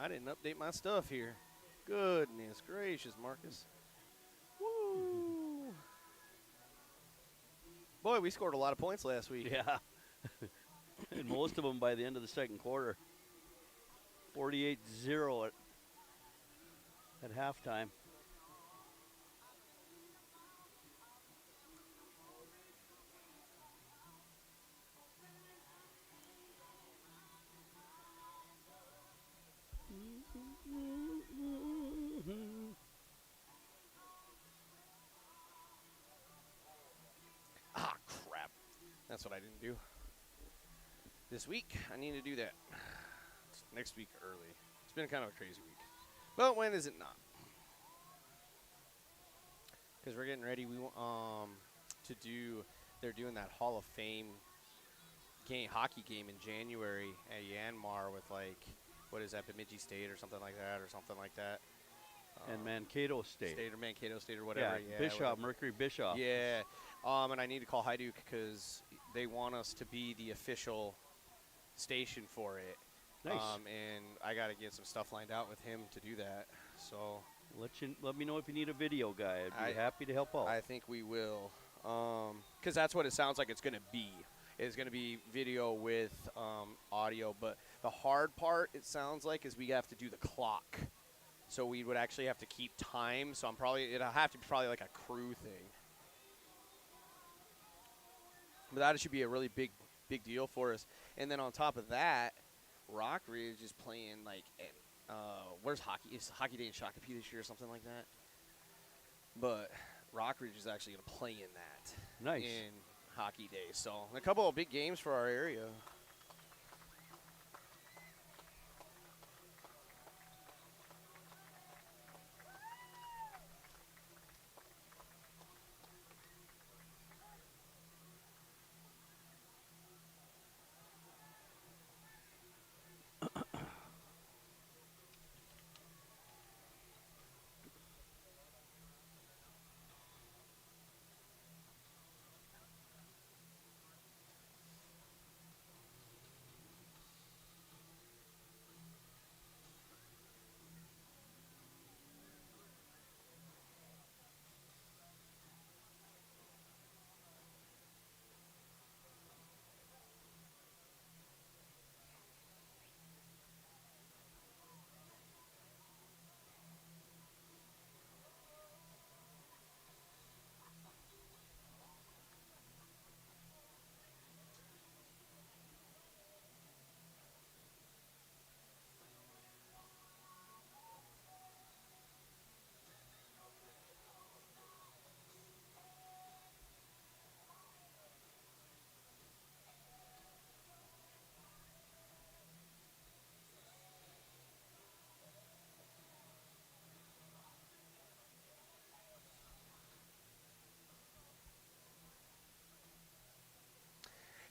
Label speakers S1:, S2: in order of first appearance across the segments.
S1: I didn't update my stuff here. Goodness gracious, Marcus. Woo! Boy, we scored a lot of points last week.
S2: Yeah. And most of them by the end of the second quarter. 48-0 at halftime.
S1: Ah, crap. That's what I didn't do. This week, I need to do that. It's next week early. It's been kind of a crazy week. But when is it not? Because we're getting ready. We to do. They're doing that Hall of Fame hockey game in January at Yanmar with what is that, Bemidji State or something like that.
S2: And Mankato State.
S1: Or Mankato State or whatever.
S2: Yeah, Bishop, Mercury Bishop.
S1: Yeah. And I need to call Hajduk because they want us to be the official station for it.
S2: Nice.
S1: And I got to get some stuff lined out with him to do that. So
S2: let me know if you need a video guy. I'd be happy to help out.
S1: I think we will. Because that's what it sounds like it's going to be. It's going to be video with audio. But the hard part, it sounds like, is we have to do the clock. So we would actually have to keep time. So it'll have to be probably like a crew thing. But that should be a really big deal for us. And then on top of that, Rockridge is playing where's hockey? It's Hockey Day in Shakopee this year or something like that. But Rockridge is actually going to play in that.
S2: Nice.
S1: In Hockey Day. So a couple of big games for our area.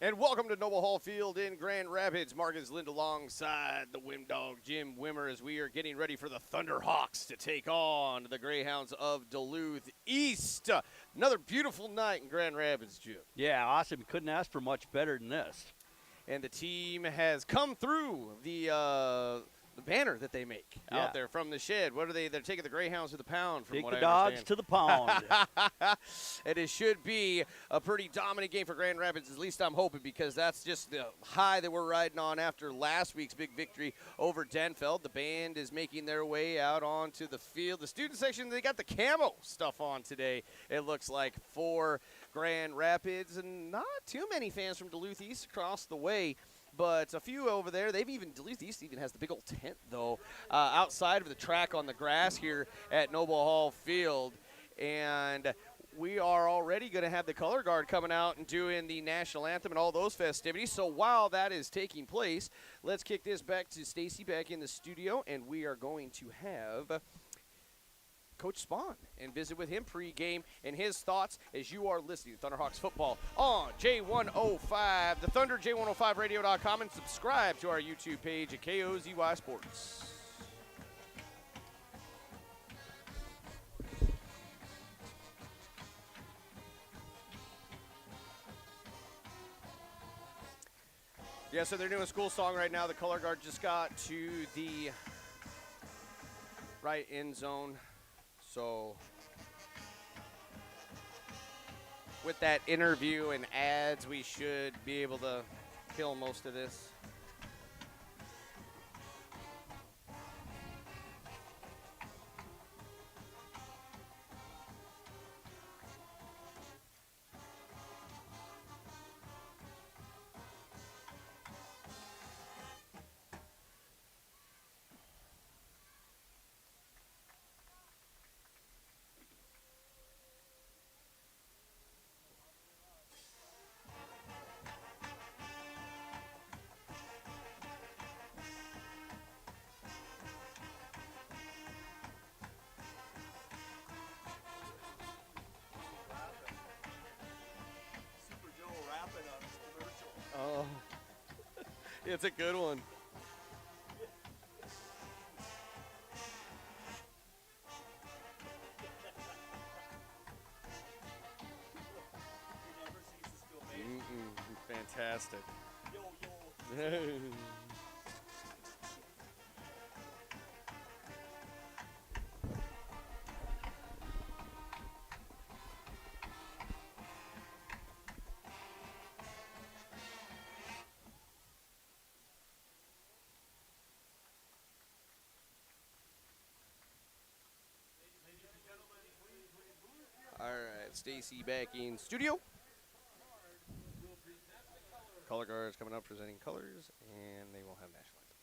S1: And welcome to Noble Hall Field in Grand Rapids. Marcus Lind alongside the Wim Dog, Jim Wimmer, as we are getting ready for the Thunderhawks to take on the Greyhounds of Duluth East. Another beautiful night in Grand Rapids, Jim.
S2: Yeah, awesome. Couldn't ask for much better than this.
S1: And the team has come through the banner that they make out there from the shed. What are they? They're taking the Greyhounds to the pound, from
S2: Take
S1: what
S2: the
S1: I
S2: dogs
S1: understand.
S2: to the pound.
S1: And it should be a pretty dominant game for Grand Rapids, at least I'm hoping, because that's just the high that we're riding on after last week's big victory over Denfeld. The band is making their way out onto the field. The student section, they got the camo stuff on today, it looks like, for Grand Rapids. And not too many fans from Duluth East across the way. But a few over there. Duluth East even has the big old tent, though, outside of the track on the grass here at Noble Hall Field. And we are already going to have the color guard coming out and doing the national anthem and all those festivities. So while that is taking place, let's kick this back to Stacy back in the studio, and we are going to have Coach Spahn and visit with him pregame and his thoughts as you are listening to Thunderhawks football on J105, the Thunder, J105radio.com, and subscribe to our YouTube page at KOZY Sports. Yeah, so they're doing a school song right now. The color guard just got to the right end zone. So with that interview and ads, we should be able to kill most of this.
S3: Super Joe rapping on his commercial.
S1: Oh, it's a good one.
S3: He never ceases to amaze me.
S1: Fantastic.
S3: Yo, yo.
S1: All right, Stacy back in studio. Color guards coming up presenting colors, and they will have national anthem.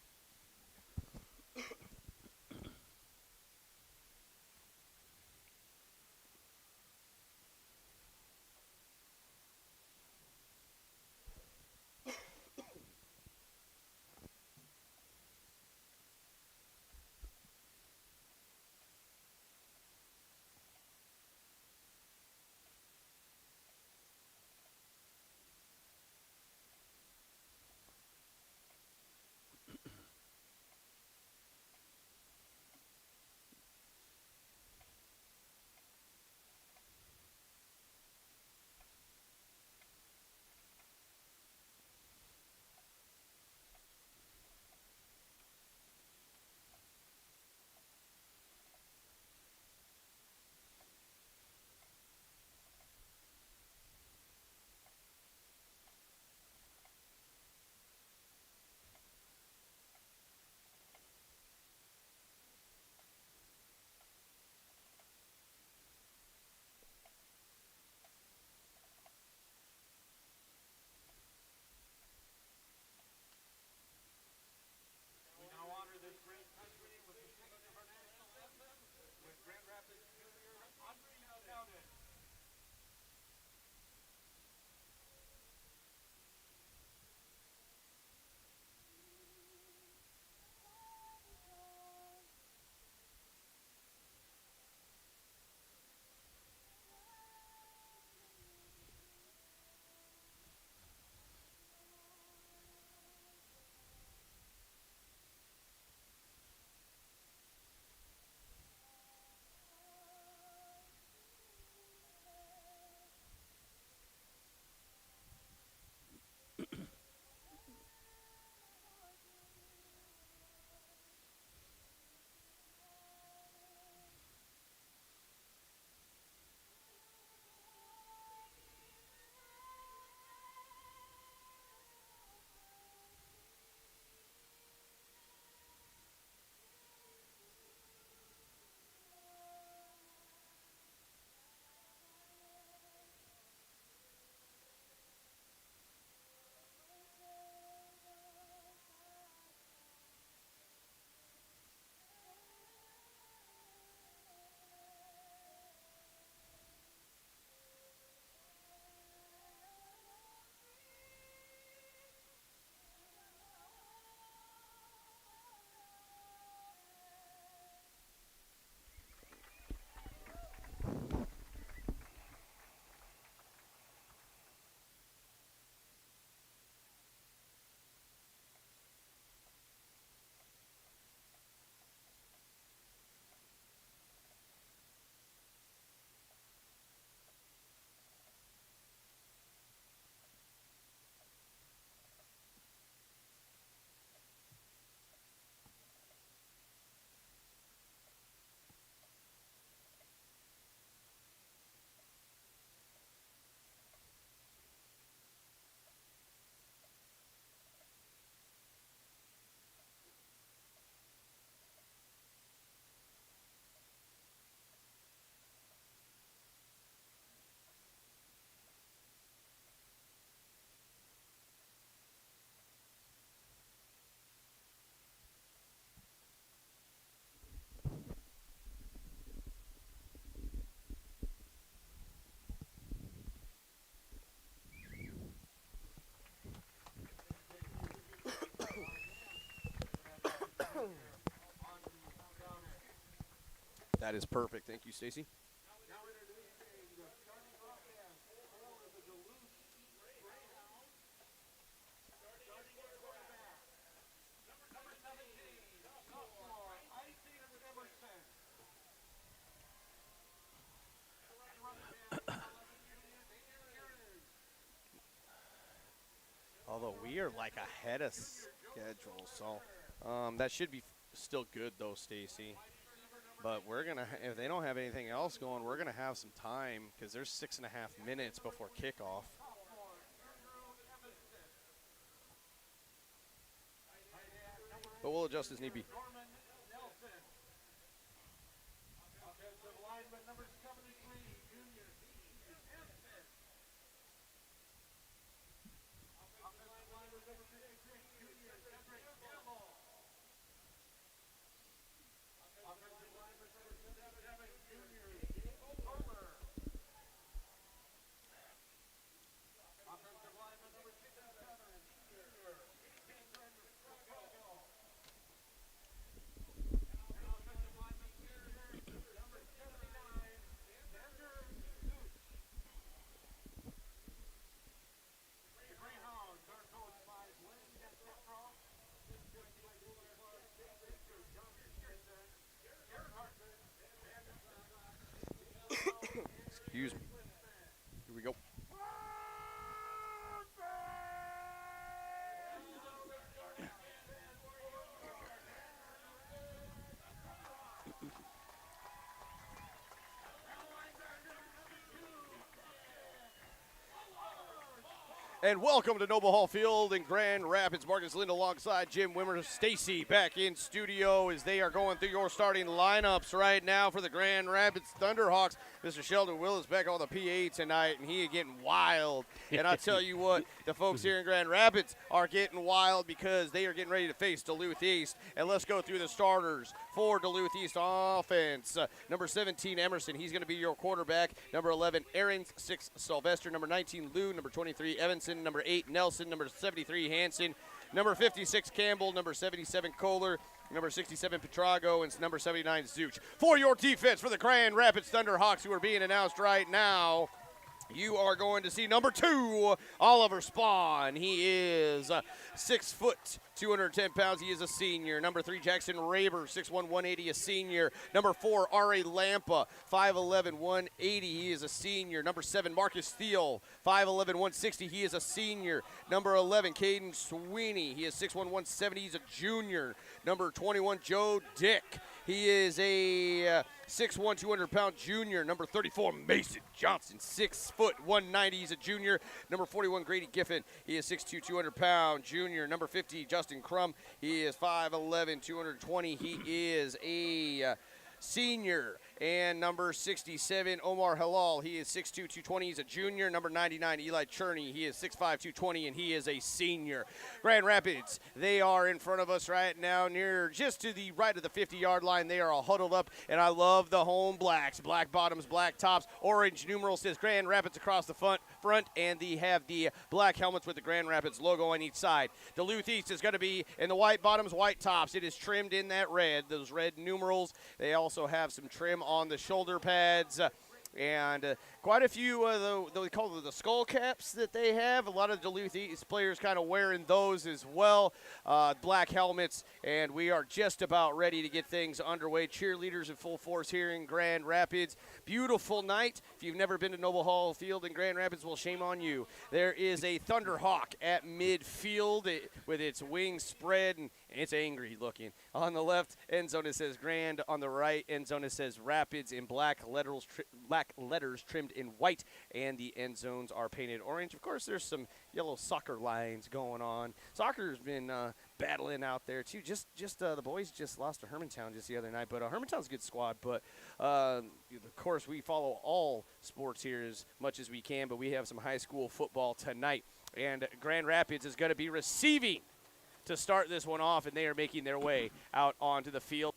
S1: That is perfect. Thank you, Stacy.
S3: Now introducing the starting offense for the Duluth Greyhounds. Starting at quarterback, number 17, sophomore Isaac Emerson. And running back, number 11, junior Aaron.
S1: Although we are like ahead of schedule, so that should be still good though, Stacy. But we're gonna, if they don't have anything else going, we're gonna have some time because there's 6.5 minutes before kickoff.
S3: Sophomore Andrew Evanston.
S1: But we'll adjust as need be.
S3: Norman Nelson. Offensive lineman number 73, junior Steve Hansen. Offensive lineman number 56, junior Cedric Campbell. Offensive lineman number 77, junior Diego Palmer. Offensive lineman number 67, junior Cameron Chicago. And offensive lineman number 79, Xander Luce. The Greyhounds are coached by Glenn Petroff, assisted by Duluth Victor John Pearson, Garrett Hartman, and
S1: Excuse me. Here we go. And welcome to Noble Hall Field in Grand Rapids. Marcus Lind alongside Jim Wimmer. Stacy back in studio as they are going through your starting lineups right now for the Grand Rapids Thunderhawks. Mr. Sheldon Willis back on the PA tonight, and he is getting wild. And I tell you what, the folks here in Grand Rapids are getting wild because they are getting ready to face Duluth East. And let's go through the starters for Duluth East offense. Number 17, Emerson. He's going to be your quarterback. Number 11, Aarons. 6, Sylvester. Number 19, Lou. Number 23, Evanson. Number 8, Nelson. Number 73, Hanson. Number 56, Campbell. Number 77, Kohler. Number 67, Petrago, and number 79, Zuch. For your defense for the Grand Rapids Thunderhawks, who are being announced right now, you are going to see number 2, Oliver Spahn. He is 6 foot, 210 pounds. He is a senior. Number 3, Jackson Raber, 6'1", 180, a senior. Number 4, R.A. Lampa, 5'11", 180. He is a senior. Number 7, Marcus Steele, 5'11", 160. He is a senior. Number 11, Caden Sweeney. He is 6'1", 170. He's a junior. Number 21, Joe Dick. He is a 6'1", 200-pound junior. Number 34, Mason Johnson, 6 foot, 190. He's a junior. Number 41, Grady Giffen. He is 6'2", 200-pound junior. Number 50, Justin Crum. He is 5'11", 220. He is a senior. And number 67, Omar Halal. He is 6'2", 220. He's a junior. Number 99, Eli Cherney. He is 6'5", 220, and he is a senior. Grand Rapids, they are in front of us right now near just to the right of the 50-yard line. They are all huddled up, and I love the home blacks. Black bottoms, black tops. Orange numeral says Grand Rapids across the front, and they have the black helmets with the Grand Rapids logo on each side. Duluth East is going to be in the white bottoms, white tops. It is trimmed in that red, those red numerals. They also have some trim on the shoulder pads. And quite a few of we call them the skull caps that they have. A lot of Duluth East players kind of wearing those as well. Black helmets, and we are just about ready to get things underway. Cheerleaders in full force here in Grand Rapids. Beautiful night. If you've never been to Noble Hall Field in Grand Rapids, well, shame on you. There is a Thunderhawk at midfield with its wings spread, and it's angry looking. On the left end zone, it says Grand. On the right end zone, it says Rapids in black letters trimmed in white, and the end zones are painted orange. Of course, there's some yellow soccer lines going on. Soccer's been battling out there too. Just the boys just lost to Hermantown just the other night, but Hermantown's a good squad. But of course, we follow all sports here as much as we can. But we have some high school football tonight, and Grand Rapids is going to be receiving to start this one off, and they are making their way out onto the field.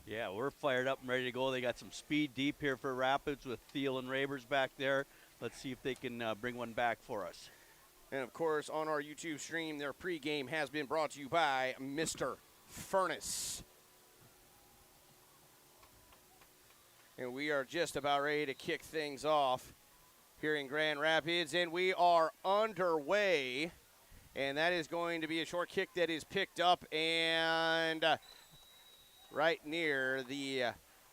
S2: Yeah, we're fired up and ready to go. They got some speed deep here for Rapids with Thiel and Rabers back there. Let's see if they can bring one back for us.
S1: And, of course, on our YouTube stream, their pregame has been brought to you by Mr. Furnace. And we are just about ready to kick things off here in Grand Rapids, and we are underway. And that is going to be a short kick that is picked up and right near the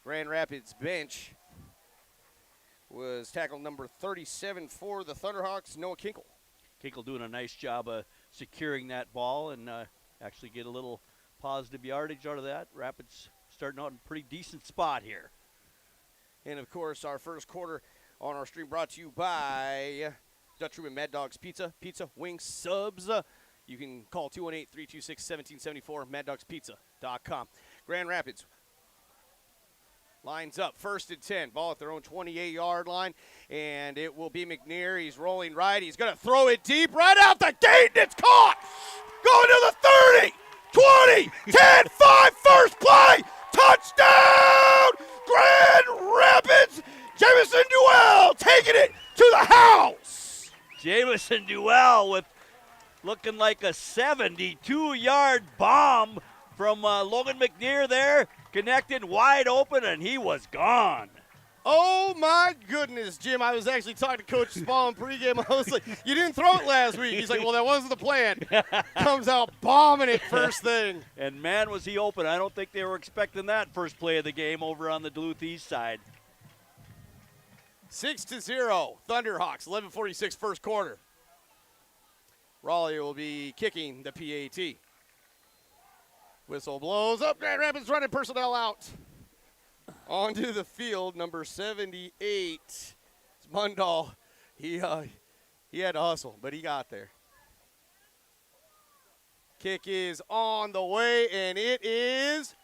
S1: Grand Rapids bench was tackle number 37 for the Thunderhawks, Noah Kinkle.
S2: Kinkle doing a nice job of securing that ball and actually get a little positive yardage out of that. Rapids starting out in a pretty decent spot here.
S1: And, of course, our first quarter on our stream brought to you by Dutch Room and Mad Dog's Pizza, wings, subs. You can call 218-326-1774, maddogspizza.com. Grand Rapids lines up, 1st and 10, ball at their own 28-yard line, and it will be McNear. He's rolling right. He's going to throw it deep right out the gate, and it's caught. Going to the 30, 20, 10, 5, first play, touchdown, Grand Rapids. Jamison Duell taking it to the house.
S2: Jamison Duell with looking like a 72-yard bomb from Logan McNear there, connected wide open, and he was gone.
S1: Oh, my goodness, Jim. I was actually talking to Coach Spall in pregame. I was like, you didn't throw it last week. He's like, well, that wasn't the plan. Comes out bombing it first thing.
S2: And, man, was he open. I don't think they were expecting that first play of the game over on the Duluth East side.
S1: 6-0, Thunderhawks, 11:46 first quarter. Raleigh will be kicking the PAT. Whistle blows up. Grand Rapids running personnel out. Onto the field, number 78. It's Mundahl. He had to hustle, but he got there. Kick is on the way, and it is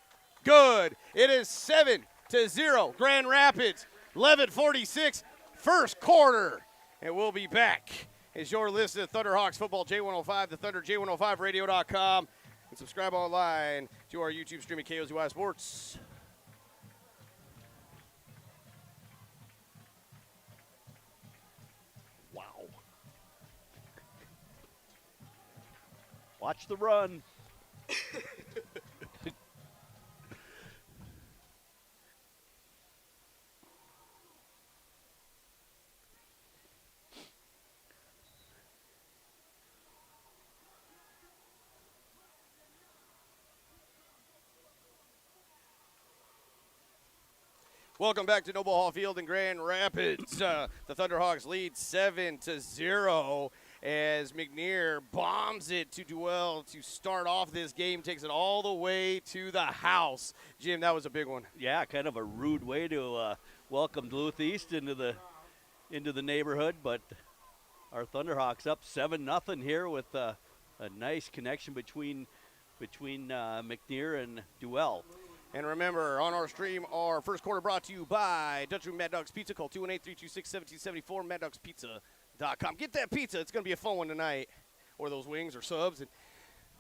S1: good. It is 7-0, Grand Rapids. 11:46, first quarter. And we'll be back as you're listening to Thunderhawks Football J105, the Thunder J105radio.com, and subscribe online to our YouTube stream at KOZY Sports.
S2: Wow. Watch the run.
S1: Welcome back to Noble Hall Field in Grand Rapids. The Thunderhawks lead 7-0 as McNear bombs it to Duell to start off this game, takes it all the way to the house. Jim, that was a big one.
S2: Yeah, kind of a rude way to welcome Duluth East into the neighborhood, but our Thunderhawks up 7-0 here with a nice connection between McNear and Duell.
S1: And remember, on our stream, our first quarter brought to you by Dutch Room Mad Dog's Pizza. Call 218-326-1774, maddogspizza.com. Get that pizza. It's going to be a fun one tonight. Or those wings or subs. And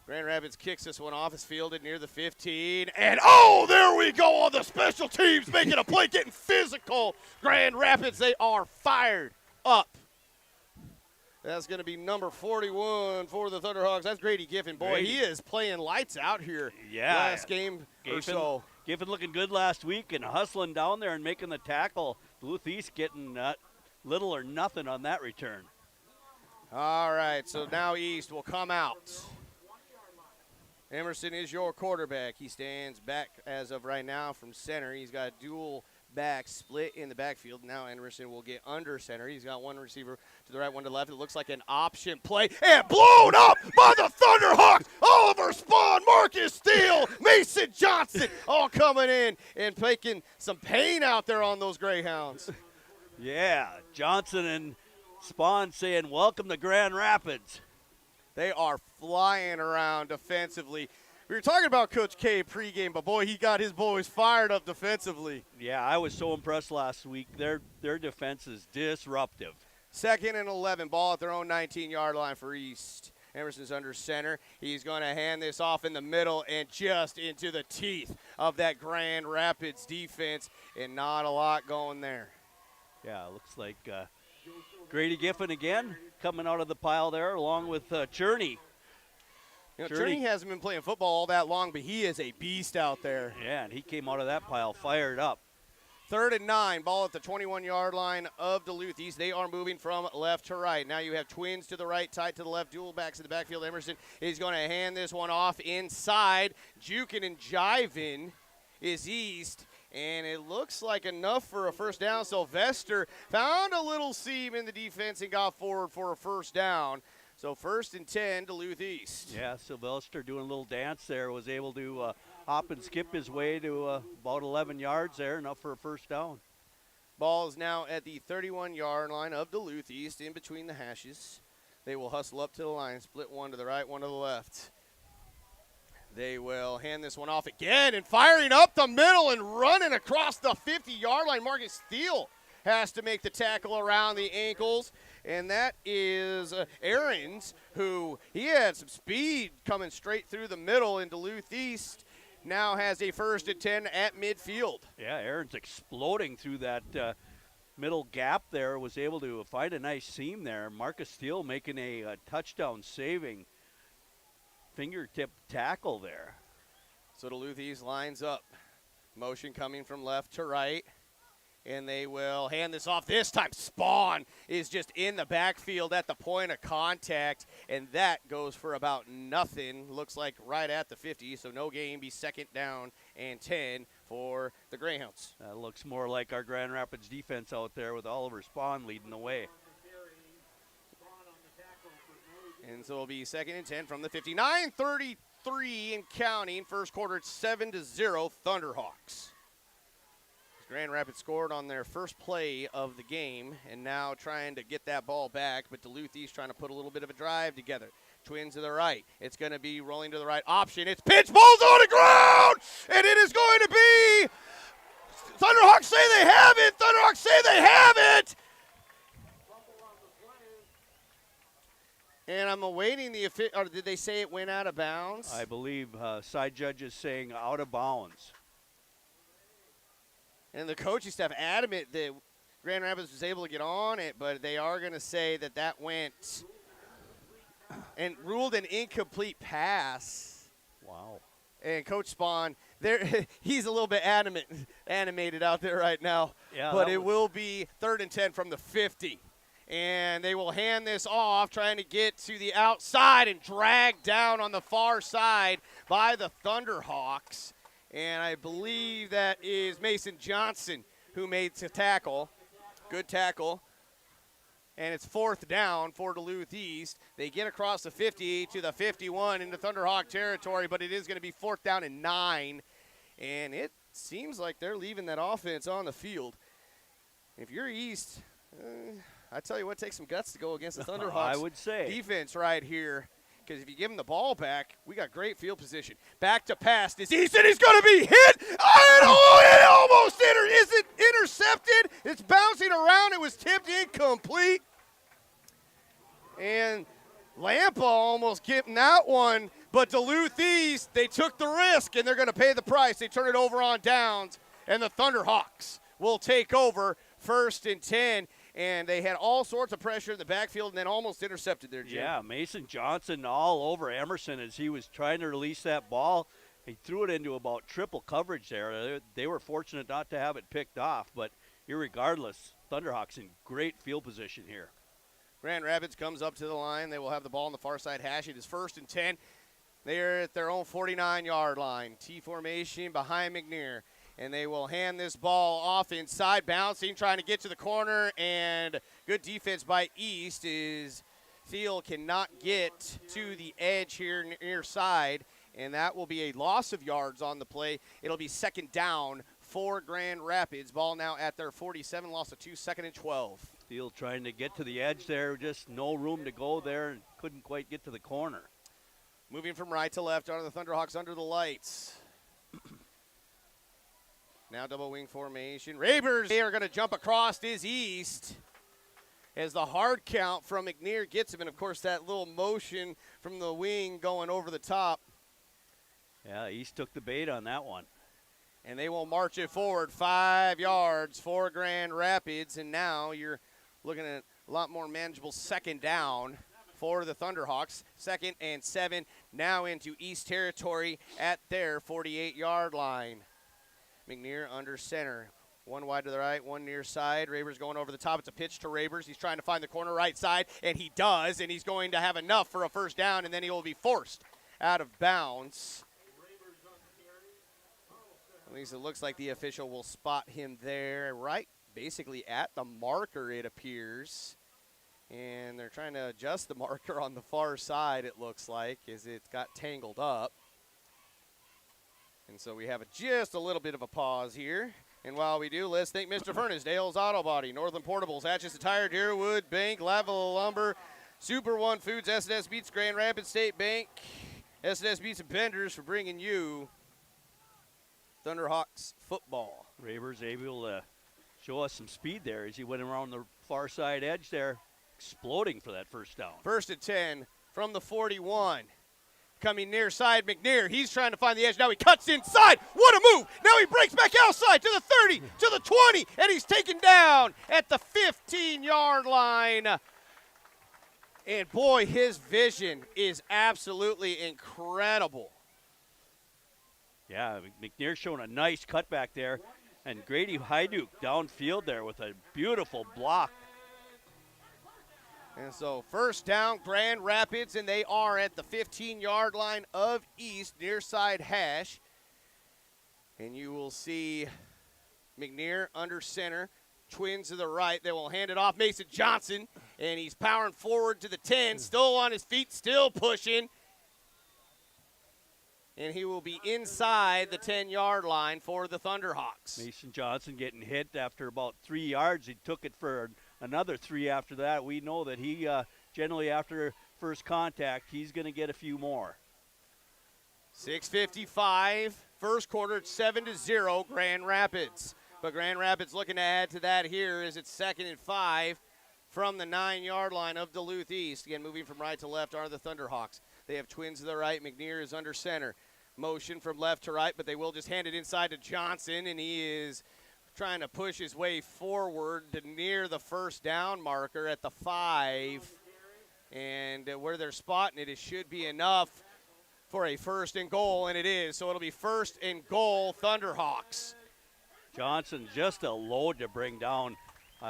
S1: Grand Rapids kicks this one off. It's fielded near the 15. And, oh, there we go on the special teams, making a play, getting physical. Grand Rapids, they are fired up. That's going to be number 41 for the Thunderhawks. That's Grady Giffen. Boy,
S2: Grady.
S1: He is playing lights out here.
S2: Yeah.
S1: Last game or so.
S2: Giffen looking good last week and hustling down there and making the tackle. Duluth East getting little or nothing on that return.
S1: All right, so now East will come out. Emerson is your quarterback. He stands back as of right now from center. He's got a dual back split in the backfield. Now Emerson will get under center. He's got one receiver to the right, one to the left. It looks like an option play. And blown up by the Thunderhawks. Oliver Spawn, Marcus Steele, Mason Johnson all coming in and taking some pain out there on those Greyhounds.
S2: Yeah, Johnson and Spawn saying, welcome to Grand Rapids.
S1: They are flying around defensively. We were talking about Coach K pregame, but, boy, he got his boys fired up defensively.
S2: Yeah, I was so impressed last week. Their defense is disruptive.
S1: 2nd and 11, ball at their own 19-yard line for East. Emerson's under center. He's going to hand this off in the middle and just into the teeth of that Grand Rapids defense, and not a lot going there.
S2: Yeah, it looks like Grady Giffen again coming out of the pile there along with Cherney.
S1: You know, Cherney hasn't been playing football all that long, but he is a beast out there.
S2: Yeah, and he came out of that pile fired up.
S1: 3rd and 9, ball at the 21-yard line of Duluth East. They are moving from left to right. Now you have twins to the right, tight to the left, dual backs in the backfield. Emerson is going to hand this one off inside. Jukin and Jivin is East, and it looks like enough for a first down. Sylvester found a little seam in the defense and got forward for a first down. So 1st and 10, Duluth East.
S2: Yeah, Sylvester doing a little dance there, was able to hop and skip his way to about 11 yards there, enough for a first down.
S1: Ball is now at the 31-yard line of Duluth East, in between the hashes. They will hustle up to the line, split one to the right, one to the left. They will hand this one off again, and firing up the middle and running across the 50-yard line. Marcus Steele has to make the tackle around the ankles, and that is Aarons, who he had some speed coming straight through the middle, and Duluth East now has a 1st and 10 at midfield.
S2: Yeah, Aaron's exploding through that middle gap there, was able to find a nice seam there. Marcus Steele making a touchdown saving fingertip tackle there.
S1: So Duluth East lines up. Motion coming from left to right. And they will hand this off. This time, Spawn is just in the backfield at the point of contact, and that goes for about nothing. Looks like right at the 50, so no gain. Be 2nd down and 10 for the Greyhounds.
S2: That looks more like our Grand Rapids defense out there with Oliver Spawn leading the way.
S1: And so it'll be 2nd and 10 from the 50. 9:33 and counting. First quarter, it's 7-0 Thunderhawks. Grand Rapids scored on their first play of the game, and now trying to get that ball back, but Duluth East trying to put a little bit of a drive together. Twins to the right. It's going to be rolling to the right option. It's pitch, ball's on the ground, and it is going to be Thunderhawks say they have it. Thunderhawks say they have it. And I'm awaiting the or did they say it went out of bounds?
S2: I believe side judge is saying out of bounds.
S1: And the coaching staff adamant that Grand Rapids was able to get on it, but they are going to say that that went and ruled an incomplete pass.
S2: Wow.
S1: And Coach Spawn, there he's a little bit animated out there right now.
S2: Yeah,
S1: but it will be 3rd and 10 from the 50. And they will hand this off, trying to get to the outside and drag down on the far side by the Thunderhawks. And I believe that is Mason Johnson who made the tackle. Good tackle. And it's 4th down for Duluth East. They get across the 50 to the 51 into Thunderhawk territory, but it is going to be 4th down and 9. And it seems like they're leaving that offense on the field. If you're East, I tell you what, takes some guts to go against the Thunderhawks
S2: I would say.
S1: defense right here. Because if you give him the ball back, we got great field position. Back to pass is East, and he's going to be hit. It almost isn't intercepted. It's bouncing around. It was tipped incomplete. And Lampa almost getting that one. But Duluth East, they took the risk, and they're going to pay the price. They turn it over on downs, and the Thunderhawks will take over 1st and 10. And they had all sorts of pressure in the backfield and then almost intercepted there, Jim.
S2: Yeah, Mason Johnson all over Emerson as he was trying to release that ball. He threw it into about triple coverage there. They were fortunate not to have it picked off, but irregardless, Thunderhawks in great field position here.
S1: Grand Rapids comes up to the line. They will have the ball on the far side hash. It is 1st and 10. They are at their own 49-yard line. T formation behind McNair. And they will hand this ball off inside, bouncing, trying to get to the corner. And good defense by East is Thiel cannot get to the edge here near side. And that will be a loss of yards on the play. It'll be 2nd down for Grand Rapids. Ball now at their 47, loss of 2, 2nd and 12.
S2: Thiel trying to get to the edge there, just no room to go there and couldn't quite get to the corner.
S1: Moving from right to left are the Thunderhawks under the lights. Now double wing formation. Rabers, they are going to jump across his East as the hard count from McNair gets him. And, of course, that little motion from the wing going over the top.
S2: Yeah, East took the bait on that one.
S1: And they will march it forward 5 yards for Grand Rapids. And now you're looking at a lot more manageable 2nd down for the Thunderhawks. 2nd and 7 now into East territory at their 48-yard line. McNair under center. One wide to the right, one near side. Rabers going over the top. It's a pitch to Rabers. He's trying to find the corner right side, and he does, and he's going to have enough for a first down, and then he will be forced out of bounds. At least it looks like the official will spot him there, right basically at the marker, it appears. And they're trying to adjust the marker on the far side, it looks like, as it got tangled up. And so we have just a little bit of a pause here. And while we do, let's thank Mr. Furnace, Dale's Auto Body, Northern Portables, Hatches Tire, Deerwood Bank, Lavilla Lumber, Super One Foods, S&S Beats, Grand Rapids State Bank, S&S Beats and Benders for bringing you Thunderhawks football.
S2: Rabers able to show us some speed there as he went around the far side edge there, exploding for that first down.
S1: 1st and 10 from the 41. Coming near side, McNair. He's trying to find the edge. Now he cuts inside. What a move. Now he breaks back outside to the 30, to the 20, and he's taken down at the 15-yard line. And, boy, his vision is absolutely incredible.
S2: Yeah, McNair showing a nice cutback there. And Grady Hyduk downfield there with a beautiful block.
S1: And so first down, Grand Rapids, and they are at the 15-yard line of East, near side hash. And you will see McNair under center, Twins to the right. They will hand it off Mason Johnson, and he's powering forward to the 10, still on his feet, still pushing. And he will be inside the 10-yard line for the Thunderhawks.
S2: Mason Johnson getting hit after about 3 yards. He took it for another 3 after that. We know that he generally after first contact, he's going to get a few more.
S1: 6:55, first quarter, it's 7-0, Grand Rapids. But Grand Rapids looking to add to that here as it's 2nd and 5 from the 9-yard line of Duluth East. Again, moving from right to left are the Thunderhawks. They have Twins to the right. McNair is under center. Motion from left to right, but they will just hand it inside to Johnson, and he is trying to push his way forward to near the first down marker at the 5. And where they're spotting it should be enough for a 1st and goal, and it is. So it'll be 1st and goal, Thunderhawks.
S2: Johnson just a load to bring down.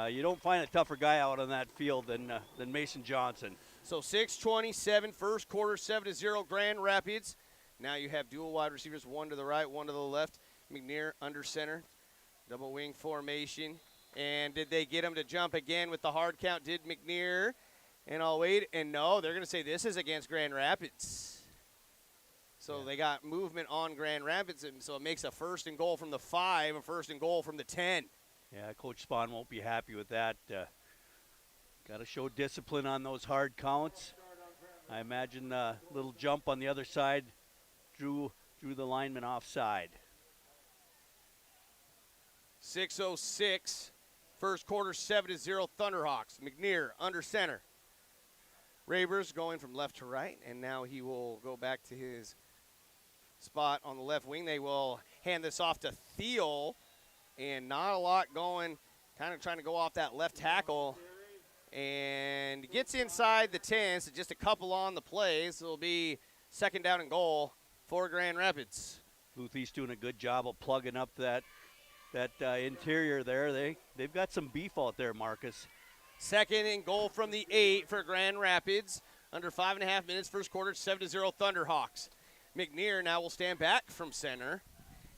S2: You don't find a tougher guy out on that field than Mason Johnson.
S1: So 6:27, first quarter, 7-0, Grand Rapids. Now you have dual wide receivers, one to the right, one to the left. McNair under center, double wing formation. And did they get him to jump again with the hard count? Did McNair? And I'll wait. And no, they're going to say this is against Grand Rapids. So they got movement on Grand Rapids, and so it makes a 1st and goal from the 5, a 1st and goal from the 10.
S2: Yeah, Coach Spahn won't be happy with that. Got to show discipline on those hard counts. I imagine a little jump on the other side drew the lineman offside.
S1: 6:06, first quarter, 7-0, Thunderhawks. McNair under center. Rabers going from left to right, and now he will go back to his spot on the left wing. They will hand this off to Thiel, and not a lot going, kind of trying to go off that left tackle, and gets inside the 10, so just a couple on the plays. It'll be 2nd down and goal for Grand Rapids.
S2: Duluth East doing a good job of plugging up that interior there. They've got some beef out there, Marcus.
S1: 2nd and goal from the 8 for Grand Rapids. Under 5.5 minutes, first quarter, 7-0 Thunderhawks. McNair now will stand back from center.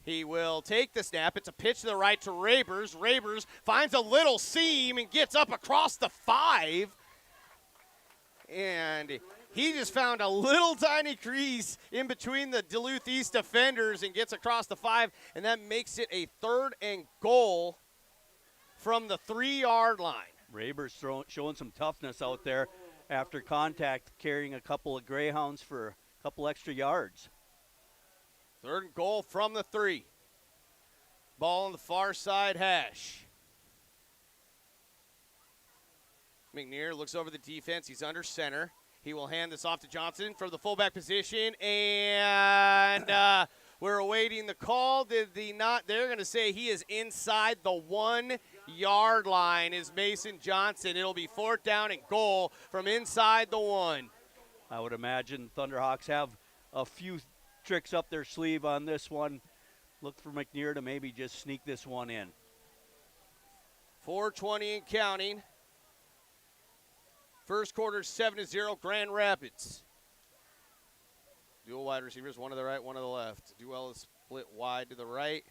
S1: He will take the snap. It's a pitch to the right to Rabers. Rabers finds a little seam and gets up across the 5. And he just found a little tiny crease in between the Duluth East defenders and gets across the 5. And that makes it a 3rd and goal from the 3-yard line.
S2: Rabers showing some toughness out there after contact, carrying a couple of Greyhounds for a couple extra yards.
S1: 3rd and goal from the 3. Ball on the far side hash. McNair looks over the defense. He's under center. He will hand this off to Johnson from the fullback position, and we're awaiting the call. Did he not? They're going to say he is inside the 1-yard line is Mason Johnson. It'll be 4th down and goal from inside the 1.
S2: I would imagine Thunderhawks have a few tricks up their sleeve on this one. Look for McNair to maybe just sneak this one in.
S1: 4:20 and counting. First quarter 7-0, Grand Rapids. Dual wide receivers, one to the right, one to the left. Duell is split wide to the right.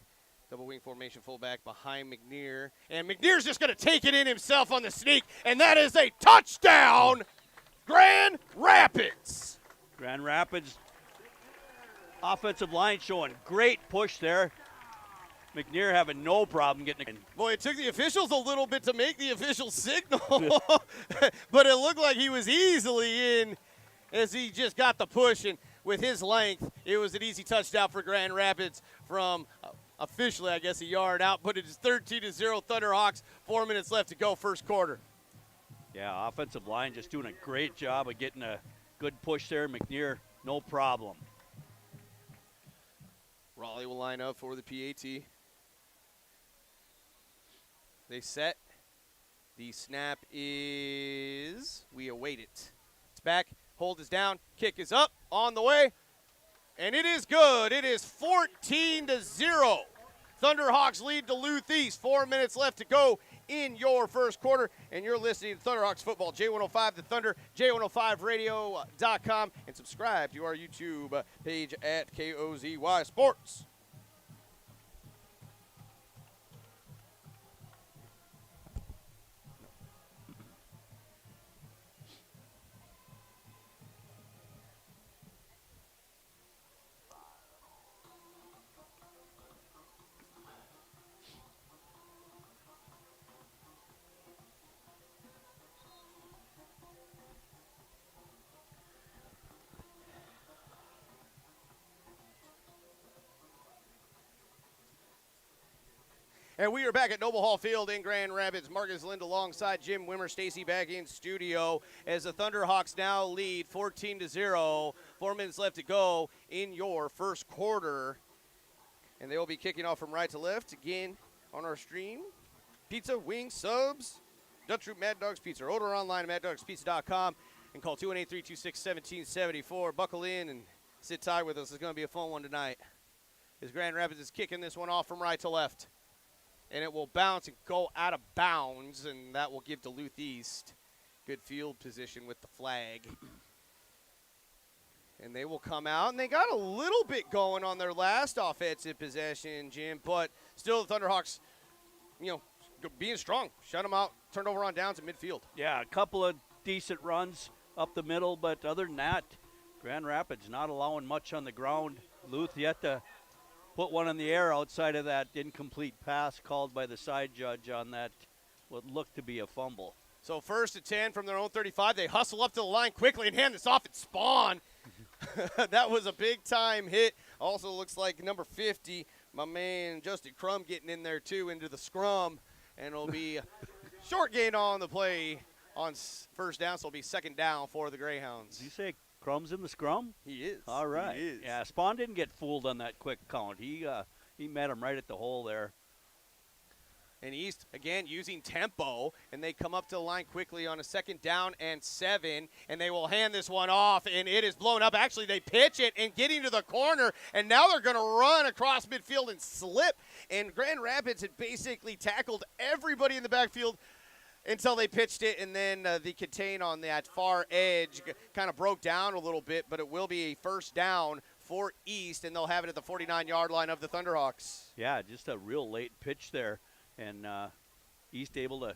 S1: Double wing formation fullback behind McNear. And McNear's just going to take it in himself on the sneak, and that is a touchdown, Grand Rapids.
S2: Grand Rapids offensive line showing great push there. McNear having no problem getting it.
S1: Boy, it took the officials a little bit to make the official signal, but it looked like he was easily in as he just got the push, and with his length, it was an easy touchdown for Grand Rapids from officially, I guess, a yard out, but it is 13-0 Thunderhawks, 4 minutes left to go first quarter.
S2: Yeah, offensive line just doing a great job of getting a good push there. McNear, no problem.
S1: Raleigh will line up for the PAT. They set. The snap is, we await it. It's back, hold is down, kick is up, on the way, and it is good. It is 14-0. Thunderhawks lead Duluth East. 4 minutes left to go in your first quarter, and you're listening to Thunderhawks football. J105 The Thunder, J105radio.com, and subscribe to our YouTube page at KOZY Sports. And we are back at Noble Hall Field in Grand Rapids. Marcus Lind alongside Jim Wimmer, Stacy back in studio as the Thunderhawks now lead 14-0. 4 minutes left to go in your first quarter. And they will be kicking off from right to left again on our stream. Pizza, wings, subs, Dutch Root, Mad Dogs Pizza. Order online at maddogspizza.com and call 218-326-1774. Buckle in and sit tight with us. It's going to be a fun one tonight as Grand Rapids is kicking this one off from right to left. And it will bounce and go out of bounds, and that will give Duluth East good field position with the flag. And they will come out, and they got a little bit going on their last offensive possession, Jim, but still the Thunderhawks, being strong. Shut them out, turned over on downs in midfield.
S2: Yeah, a couple of decent runs up the middle, but other than that, Grand Rapids not allowing much on the ground. Duluth yet to put one in the air outside of that incomplete pass called by the side judge on that what looked to be a fumble.
S1: So 1st and 10 from their own 35. They hustle up to the line quickly and hand this off at Spawn. That was a big-time hit. Also looks like number 50, my man Justin Crum getting in there too into the scrum. And it'll be a short gain on the play on first down, so it'll be second down for the Greyhounds.
S2: Did you say Crum's in the scrum?
S1: He is.
S2: All right.
S1: He is.
S2: Yeah, Spawn didn't get fooled on that quick count. He met him right at the hole there.
S1: And East, again, using tempo, and they come up to the line quickly on a 2nd down and 7, and they will hand this one off, and it is blown up. Actually, they pitch it and getting to the corner, and now they're going to run across midfield and slip. And Grand Rapids had basically tackled everybody in the backfield until they pitched it, and then the contain on that far edge kind of broke down a little bit, but it will be a first down for East, and they'll have it at the 49-yard line of the Thunderhawks.
S2: Yeah, just a real late pitch there, and East able to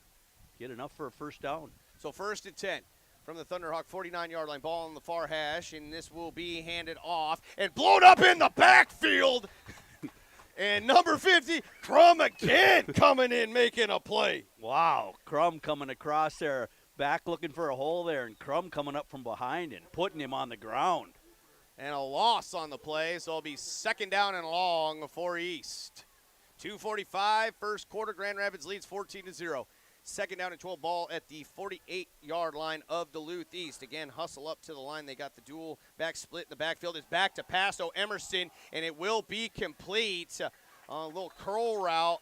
S2: get enough for a first down.
S1: So 1st and 10 from the Thunderhawk 49-yard line, ball on the far hash, and this will be handed off and blown up in the backfield. And number 50, Crum again coming in, making a play.
S2: Wow, Crum coming across there, back looking for a hole there, and Crum coming up from behind and putting him on the ground.
S1: And a loss on the play, so it'll be 2nd down and long for East. 2:45, first quarter, Grand Rapids leads 14-0. 2nd down and 12, ball at the 48-yard line of Duluth East. Again, hustle up to the line. They got the dual back split in the backfield. It's back to Pasto Emerson, and it will be complete. A little curl route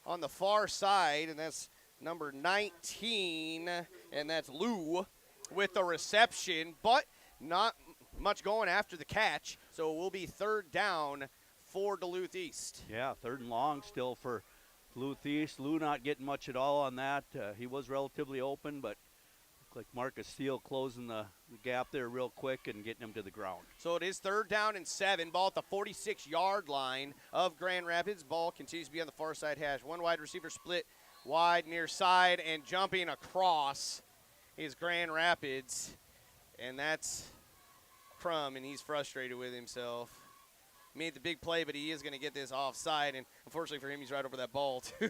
S1: on the far side, and that's number 19, and that's Lou with the reception, but not much going after the catch, so it will be 3rd down for Duluth East.
S2: Yeah, 3rd and long still for Duluth East, Lou not getting much at all on that. He was relatively open, but looked like Marcus Steele closing the gap there real quick and getting him to the ground.
S1: So it is 3rd down and 7. Ball at the 46-yard line of Grand Rapids. Ball continues to be on the far side hash. One wide receiver split wide near side, and jumping across is Grand Rapids. And that's Crum, and he's frustrated with himself. Made the big play, but he is going to get this offside, and unfortunately for him, he's right over that ball too.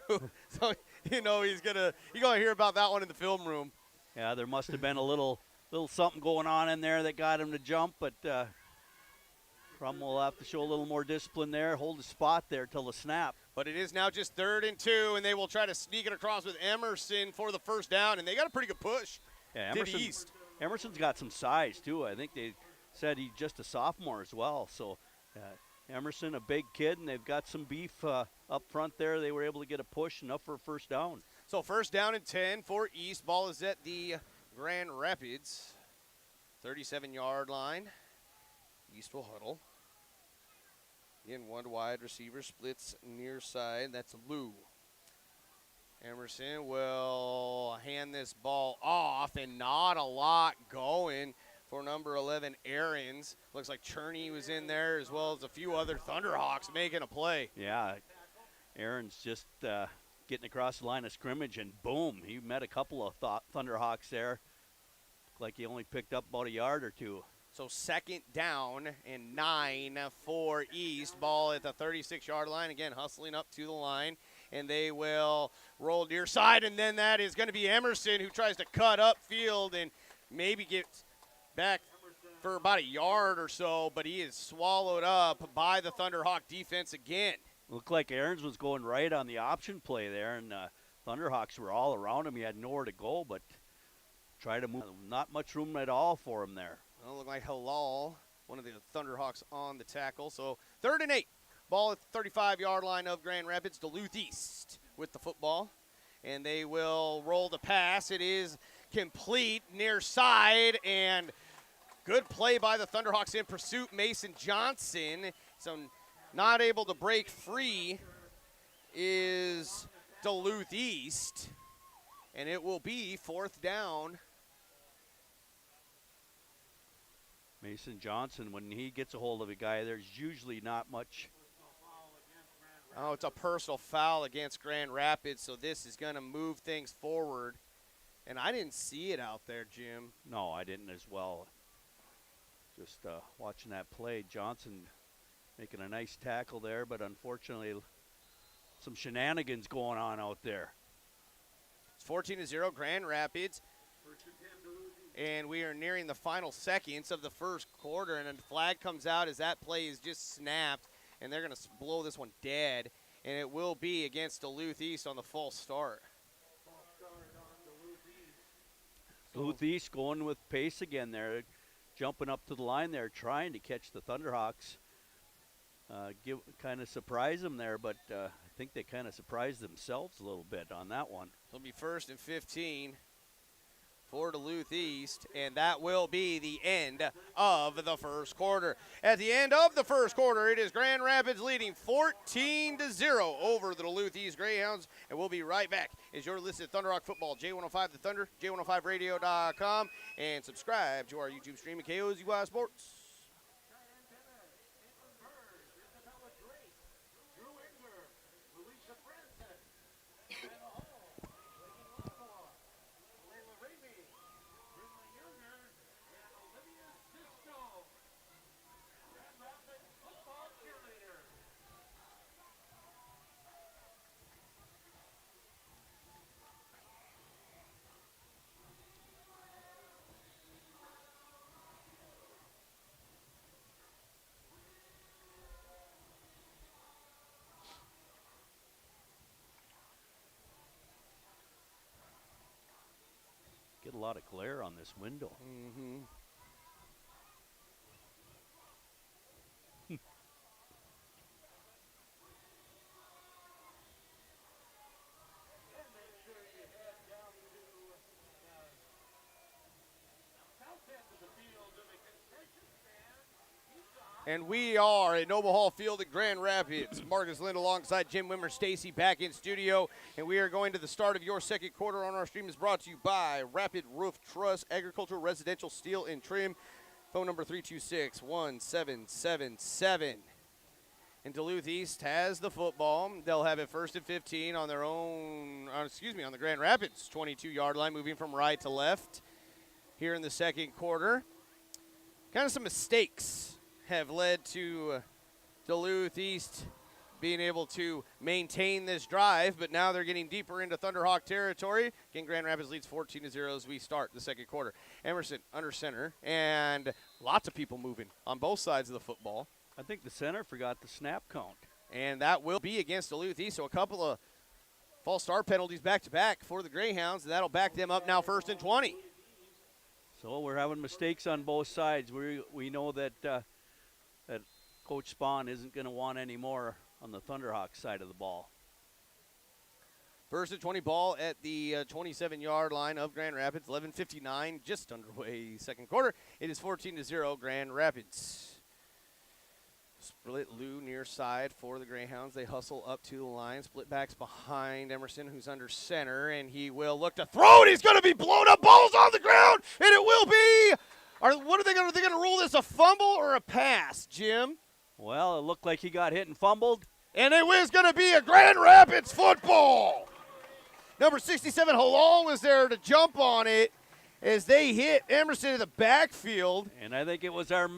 S1: So you're gonna hear about that one in the film room.
S2: Yeah, there must have been a little something going on in there that got him to jump, but Crum will have to show a little more discipline there, hold the spot there till the snap.
S1: But it is now just 3rd and 2, and they will try to sneak it across with Emerson for the first down, and they got a pretty good push.
S2: Yeah,
S1: Emerson's
S2: got some size too. I think they said he's just a sophomore as well. So Emerson, a big kid, and they've got some beef up front there. They were able to get a push enough for a first down.
S1: So 1st down and 10 for East. Ball is at the Grand Rapids 37-yard line. East will huddle. Again, one wide receiver splits near side. That's Lou. Emerson will hand this ball off, and not a lot going for number 11, Aarons. Looks like Cherney was in there, as well as a few other Thunderhawks making a play.
S2: Yeah, Aarons just getting across the line of scrimmage, and boom, he met a couple of Thunderhawks there. Looked like he only picked up about a yard or two.
S1: So 2nd down and 9 for East. Ball at the 36-yard line. Again, hustling up to the line. And they will roll near side. And then that is going to be Emerson, who tries to cut upfield and maybe gets back for about a yard or so. But he is swallowed up by the Thunderhawk defense again.
S2: Looked like Aarons was going right on the option play there. And Thunderhawks were all around him. He had nowhere to go, but tried to move. Not much room at all for him there.
S1: Well, look like Halal, one of the Thunderhawks on the tackle. So 3rd and 8. Ball at the 35-yard line of Grand Rapids. Duluth East with the football. And they will roll the pass. It is complete near side. And good play by the Thunderhawks in pursuit. Mason Johnson. So not able to break free is Duluth East. And it will be 4th down.
S2: Mason Johnson, when he gets a hold of a guy, there's usually not much.
S1: Oh, it's a personal foul against Grand Rapids, so this is going to move things forward. And I didn't see it out there, Jim.
S2: No, I didn't as well. Just watching that play, Johnson making a nice tackle there, but unfortunately some shenanigans going on out there.
S1: It's 14-0 Grand Rapids. And we are nearing the final seconds of the first quarter, and a flag comes out as that play is just snapped, and they're going to blow this one dead, and it will be against Duluth East on the false start.
S2: Duluth East going with pace again there, jumping up to the line there, trying to catch the Thunderhawks. Kind of surprise them there, but I think they kind of surprised themselves a little bit on that one.
S1: It'll be 1st and 15. For Duluth East, and that will be the end of the first quarter. At the end of the first quarter, it is Grand Rapids leading 14-0 over the Duluth East Greyhounds, and we'll be right back as you're listening to Thunder Rock Football, J105 The Thunder, J105radio.com, and subscribe to our YouTube stream at KOZY Sports.
S2: Get a lot of glare on this window.
S1: Mm-hmm. And we are at Noble Hall Field at Grand Rapids. Marcus Lind alongside Jim Wimmer, Stacy back in studio. And we are going to the start of your second quarter on our stream is brought to you by Rapid Roof Truss, Agricultural, Residential, Steel, and Trim. Phone number 326-1777. And Duluth East has the football. They'll have it first and 15 on their own, on the Grand Rapids 22-yard line, moving from right to left here in the second quarter. Kind of some mistakes have led to Duluth East being able to maintain this drive, but now they're getting deeper into Thunderhawk territory. Again, Grand Rapids leads 14-0 as we start the second quarter. Emerson under center, and lots of people moving on both sides of the football.
S2: I think the center forgot the snap count.
S1: And that will be against Duluth East, so a couple of false start penalties back-to-back for the Greyhounds, and that'll back them up now first and 20.
S2: So we're having mistakes on both sides. We know that that Coach Spahn isn't going to want any more on the Thunderhawks side of the ball.
S1: First and 20 ball at the 27-yard line of Grand Rapids. 11:59 just underway second quarter. It is 14-0 Grand Rapids. Split Lou near side for the Greyhounds. They hustle up to the line. Split backs behind Emerson, who's under center, and he will look to throw, and he's going to be blown up. Ball's on the ground, and it will be. What are they going to rule this, a fumble or a pass, Jim?
S2: Well, it looked like he got hit and fumbled.
S1: And it was going to be a Grand Rapids football. Number 67, Halal, was there to jump on it as they hit Emerson in the backfield.
S2: And I think it was our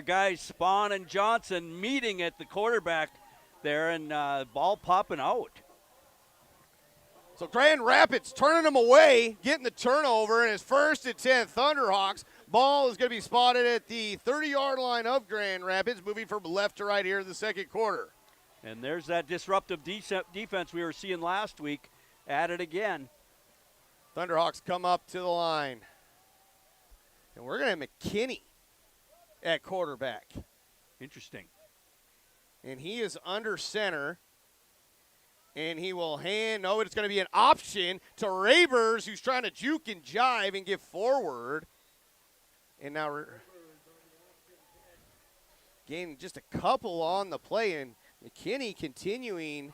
S2: guys Spahn and Johnson meeting at the quarterback there, and ball popping out.
S1: So Grand Rapids turning them away, getting the turnover, and it's first and 10 Thunderhawks. Ball is going to be spotted at the 30-yard line of Grand Rapids, moving from left to right here in the second quarter.
S2: And there's that disruptive defense we were seeing last week at it again.
S1: Thunderhawks come up to the line. And we're going to have McKinney at quarterback.
S2: Interesting.
S1: And he is under center. And he will it's going to be an option to Rabers, who's trying to juke and jive and get forward. And now gain just a couple on the play, and McKinney continuing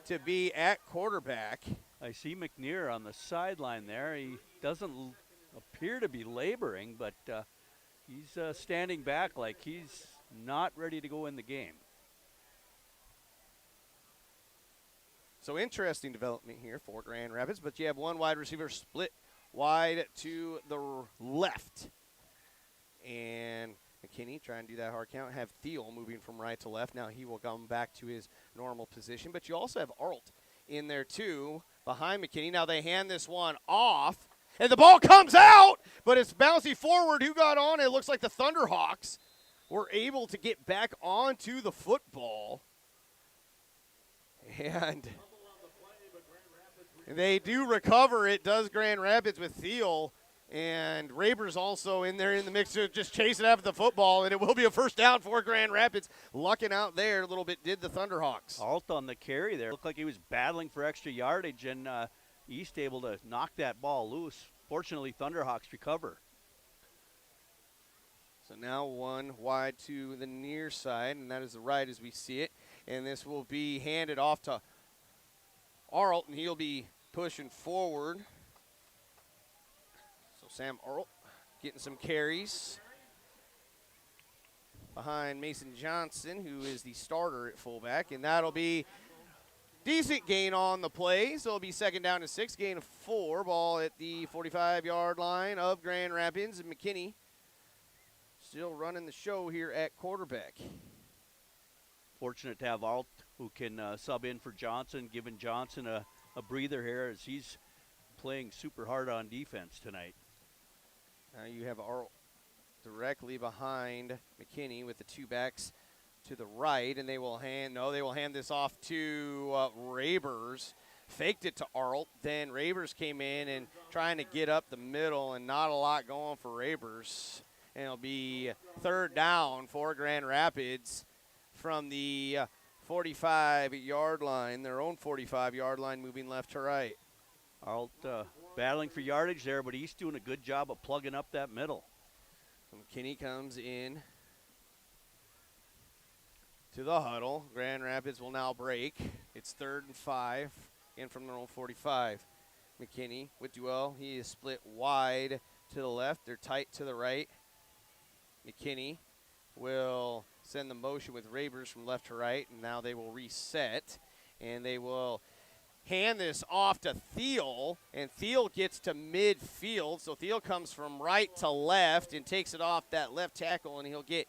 S1: to be at quarterback.
S2: I see McNear on the sideline there. He doesn't appear to be laboring, but he's standing back like he's not ready to go in the game.
S1: So interesting development here for Grand Rapids, but you have one wide receiver split wide to the left. And McKinney trying to do that hard count. Have Thiel moving from right to left. Now he will come back to his normal position. But you also have Arlt in there too behind McKinney. Now they hand this one off. And the ball comes out, but it's bouncing forward. Who got on it? It looks like the Thunderhawks were able to get back onto the football. And they do recover it, does Grand Rapids with Thiel. And Rabers also in there in the mix, just chasing after the football, and it will be a first down for Grand Rapids. Lucking out there a little bit did the Thunderhawks.
S2: Alt on the carry there. Looked like he was battling for extra yardage, and East able to knock that ball loose. Fortunately, Thunderhawks recover.
S1: So now one wide to the near side, and that is the right as we see it. And this will be handed off to Arlt, and he'll be pushing forward. Sam Arlt getting some carries behind Mason Johnson, who is the starter at fullback, and that'll be decent gain on the play. So it'll be second down and 6, gain of 4, ball at the 45-yard line of Grand Rapids, and McKinney still running the show here at quarterback.
S2: Fortunate to have Alt, who can sub in for Johnson, giving Johnson a breather here as he's playing super hard on defense tonight.
S1: Now you have Arlt directly behind McKinney with the two backs to the right, and they will hand this off to Rabers. Faked it to Arlt, then Rabers came in and trying to get up the middle, and not a lot going for Rabers. And it'll be third down for Grand Rapids from the 45-yard line, their own 45-yard line, moving left to right.
S2: Arlt battling for yardage there, but he's doing a good job of plugging up that middle.
S1: McKinney comes in to the huddle. Grand Rapids will now break. It's 3rd and 5, in from their own 45. McKinney with Duell. He is split wide to the left. They're tight to the right. McKinney will send the motion with Rabers from left to right, and now they will reset, and they will hand this off to Thiel, and Thiel gets to midfield. So Thiel comes from right to left and takes it off that left tackle, and he'll get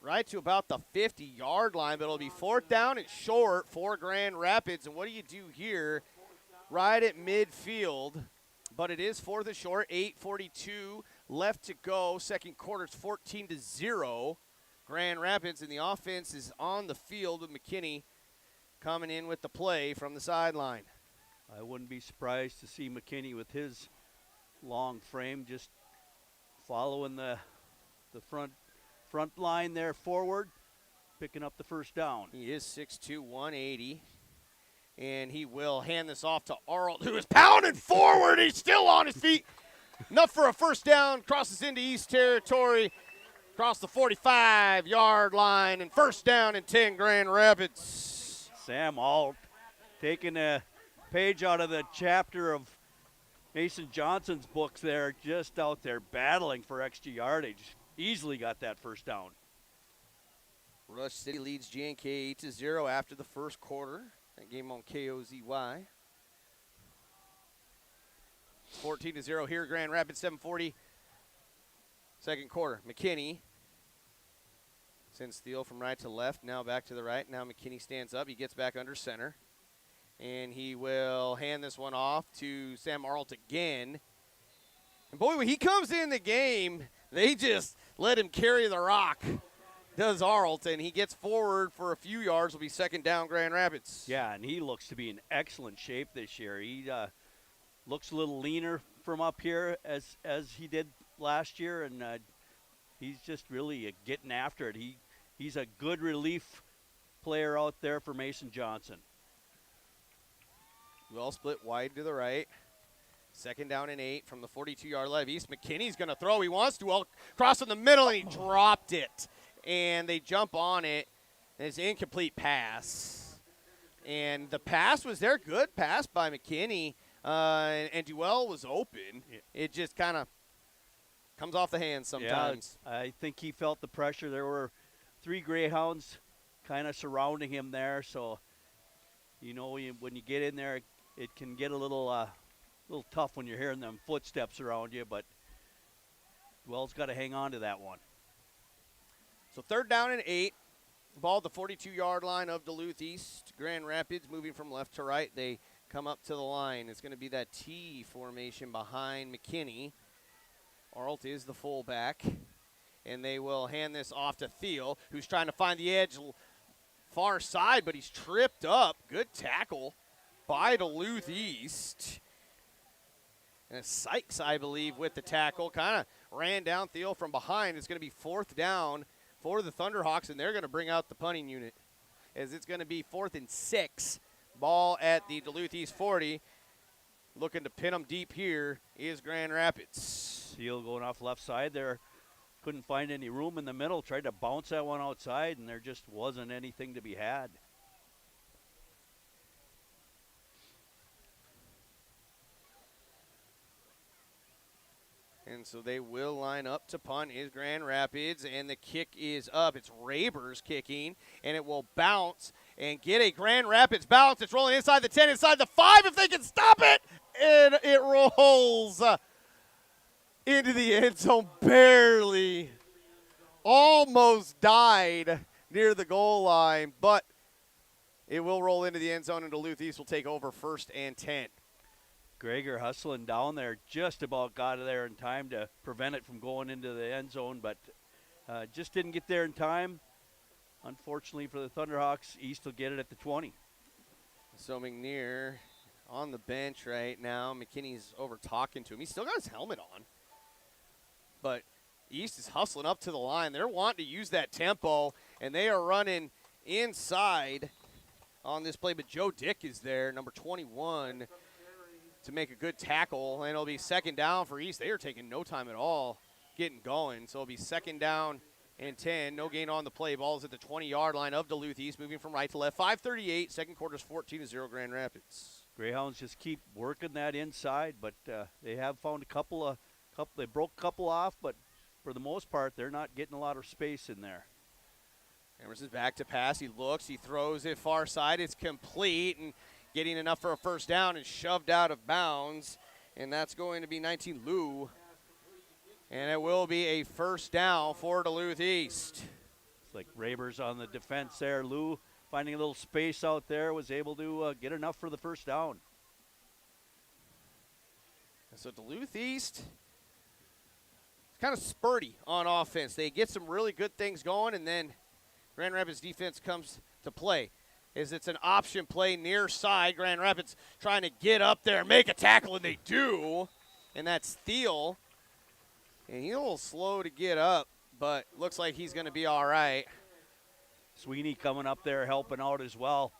S1: right to about the 50-yard line, but it'll be 4th down and short for Grand Rapids. And what do you do here? Right at midfield, but it is 4th and short, 8:42 left to go. Second quarter, it's 14-0. Grand Rapids, and the offense is on the field with McKinney coming in with the play from the sideline.
S2: I wouldn't be surprised to see McKinney with his long frame just following the front line there forward, picking up the first down.
S1: He is 6'2", 180. And he will hand this off to Arlt, who is pounding forward. He's still on his feet. Enough for a first down. Crosses into East Territory. Across the 45-yard line. And first down and 10, Grand Rapids.
S2: Sam Alt taking a page out of the chapter of Mason Johnson's books there, just out there battling for extra yardage. Easily got that first down.
S1: Rush City leads G&K 8-0 after the first quarter. That game on KOZY. 14-0 here, Grand Rapids, 7:40. Second quarter, McKinney sends Thiel from right to left, now back to the right. Now McKinney stands up. He gets back under center. And he will hand this one off to Sam Arlt again. And boy, when he comes in the game, they just let him carry the rock. Does Arlt, and he gets forward for a few yards. Will be 2nd down, Grand Rapids.
S2: Yeah, and he looks to be in excellent shape this year. He looks a little leaner from up here as he did last year, and he's just really getting after it. He's a good relief player out there for Mason Johnson.
S1: Well split wide to the right. 2nd down and 8 from the 42-yard line. East McKinney's going to throw. He wants to. Well, cross in the middle, and he dropped it. And they jump on it, and it's an incomplete pass. And the pass was there. Good pass by McKinney, and Duell was open. It just kind of comes off the hands sometimes.
S2: Yeah, I think he felt the pressure. There were 3 Greyhounds kind of surrounding him there. So, you know, when you get in there, it can get a little tough when you're hearing them footsteps around you. But Duell's got to hang on to that one.
S1: So 3rd down and 8. Ball at the 42-yard line of Duluth East. Grand Rapids moving from left to right. They come up to the line. It's going to be that T formation behind McKinney. Arlt is the fullback. And they will hand this off to Thiel, who's trying to find the edge far side, but he's tripped up. Good tackle by Duluth East. And Sykes, I believe, with the tackle. Kind of ran down Thiel from behind. It's going to be 4th down for the Thunderhawks, and they're going to bring out the punting unit, as it's going to be 4th and 6. Ball at the Duluth East 40. Looking to pin them deep here is Grand Rapids.
S2: Thiel going off left side there. Couldn't find any room in the middle. Tried to bounce that one outside, and there just wasn't anything to be had.
S1: And so they will line up to punt is Grand Rapids, and the kick is up. It's Rabers kicking, and it will bounce and get a Grand Rapids bounce. It's rolling inside the 10, inside the 5, if they can stop it. And it rolls into the end zone barely. Almost died near the goal line, but it will roll into the end zone, and Duluth East will take over 1st and 10.
S2: Greger hustling down there, just about got there in time to prevent it from going into the end zone, but just didn't get there in time. Unfortunately for the Thunderhawks, East will get it at the 20.
S1: So McNear on the bench right now. McKinney's over talking to him. He's still got his helmet on. But East is hustling up to the line. They're wanting to use that tempo, and they are running inside on this play. But Joe Dick is there, number 21, to make a good tackle, and it'll be 2nd down for East. They are taking no time at all getting going, so it'll be 2nd down and 10. No gain on the play. Ball is at the 20-yard line of Duluth East, moving from right to left. 5:38. Second quarter is 14-0 Grand Rapids.
S2: Greyhounds just keep working that inside, but they have found a couple. They broke a couple off, but for the most part, they're not getting a lot of space in there.
S1: Emerson's back to pass. He looks. He throws it far side. It's complete and getting enough for a first down and shoved out of bounds. And that's going to be 19 Lou. And it will be a first down for Duluth East.
S2: It's like Rabers on the defense there. Lou finding a little space out there, was able to get enough for the first down.
S1: And so Duluth East, it's kind of spurty on offense. They get some really good things going, and then Grand Rapids defense comes to play. It's an option play near side. Grand Rapids trying to get up there and make a tackle, and they do. And that's Thiel. And he's a little slow to get up, but looks like he's going to be all right.
S2: Sweeney coming up there helping out as well.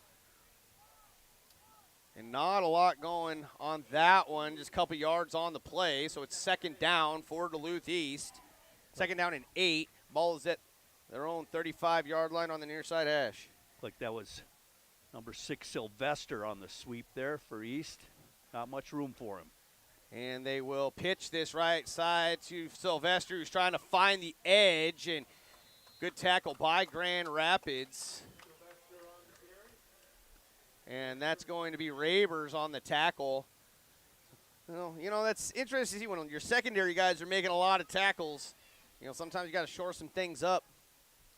S1: And not a lot going on that one, just a couple yards on the play. So it's second down for Duluth East. Second down and 8. Ball is at their own 35-yard line on the near side hash.
S2: Like that was number 6 Sylvester on the sweep there for East. Not much room for him.
S1: And they will pitch this right side to Sylvester, who's trying to find the edge. And good tackle by Grand Rapids. And that's going to be Rabers on the tackle. You know, that's interesting to see when your secondary guys are making a lot of tackles. You know, sometimes you got to shore some things up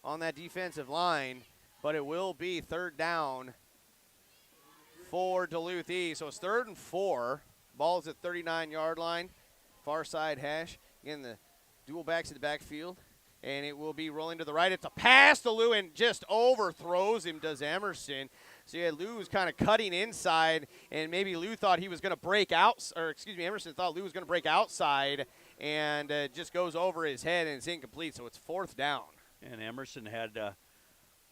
S1: on that defensive line. But it will be third down for Duluth East. So it's 3rd and 4. Ball is at 39-yard line, far side hash. Again, the dual backs in the backfield. And it will be rolling to the right. It's a pass to Lou and just overthrows him, does Emerson. So you had Lou was kind of cutting inside, and maybe Lou thought he was going to break out, or excuse me, Emerson thought Lou was going to break outside, and just goes over his head, and it's incomplete. So it's 4th down.
S2: And Emerson had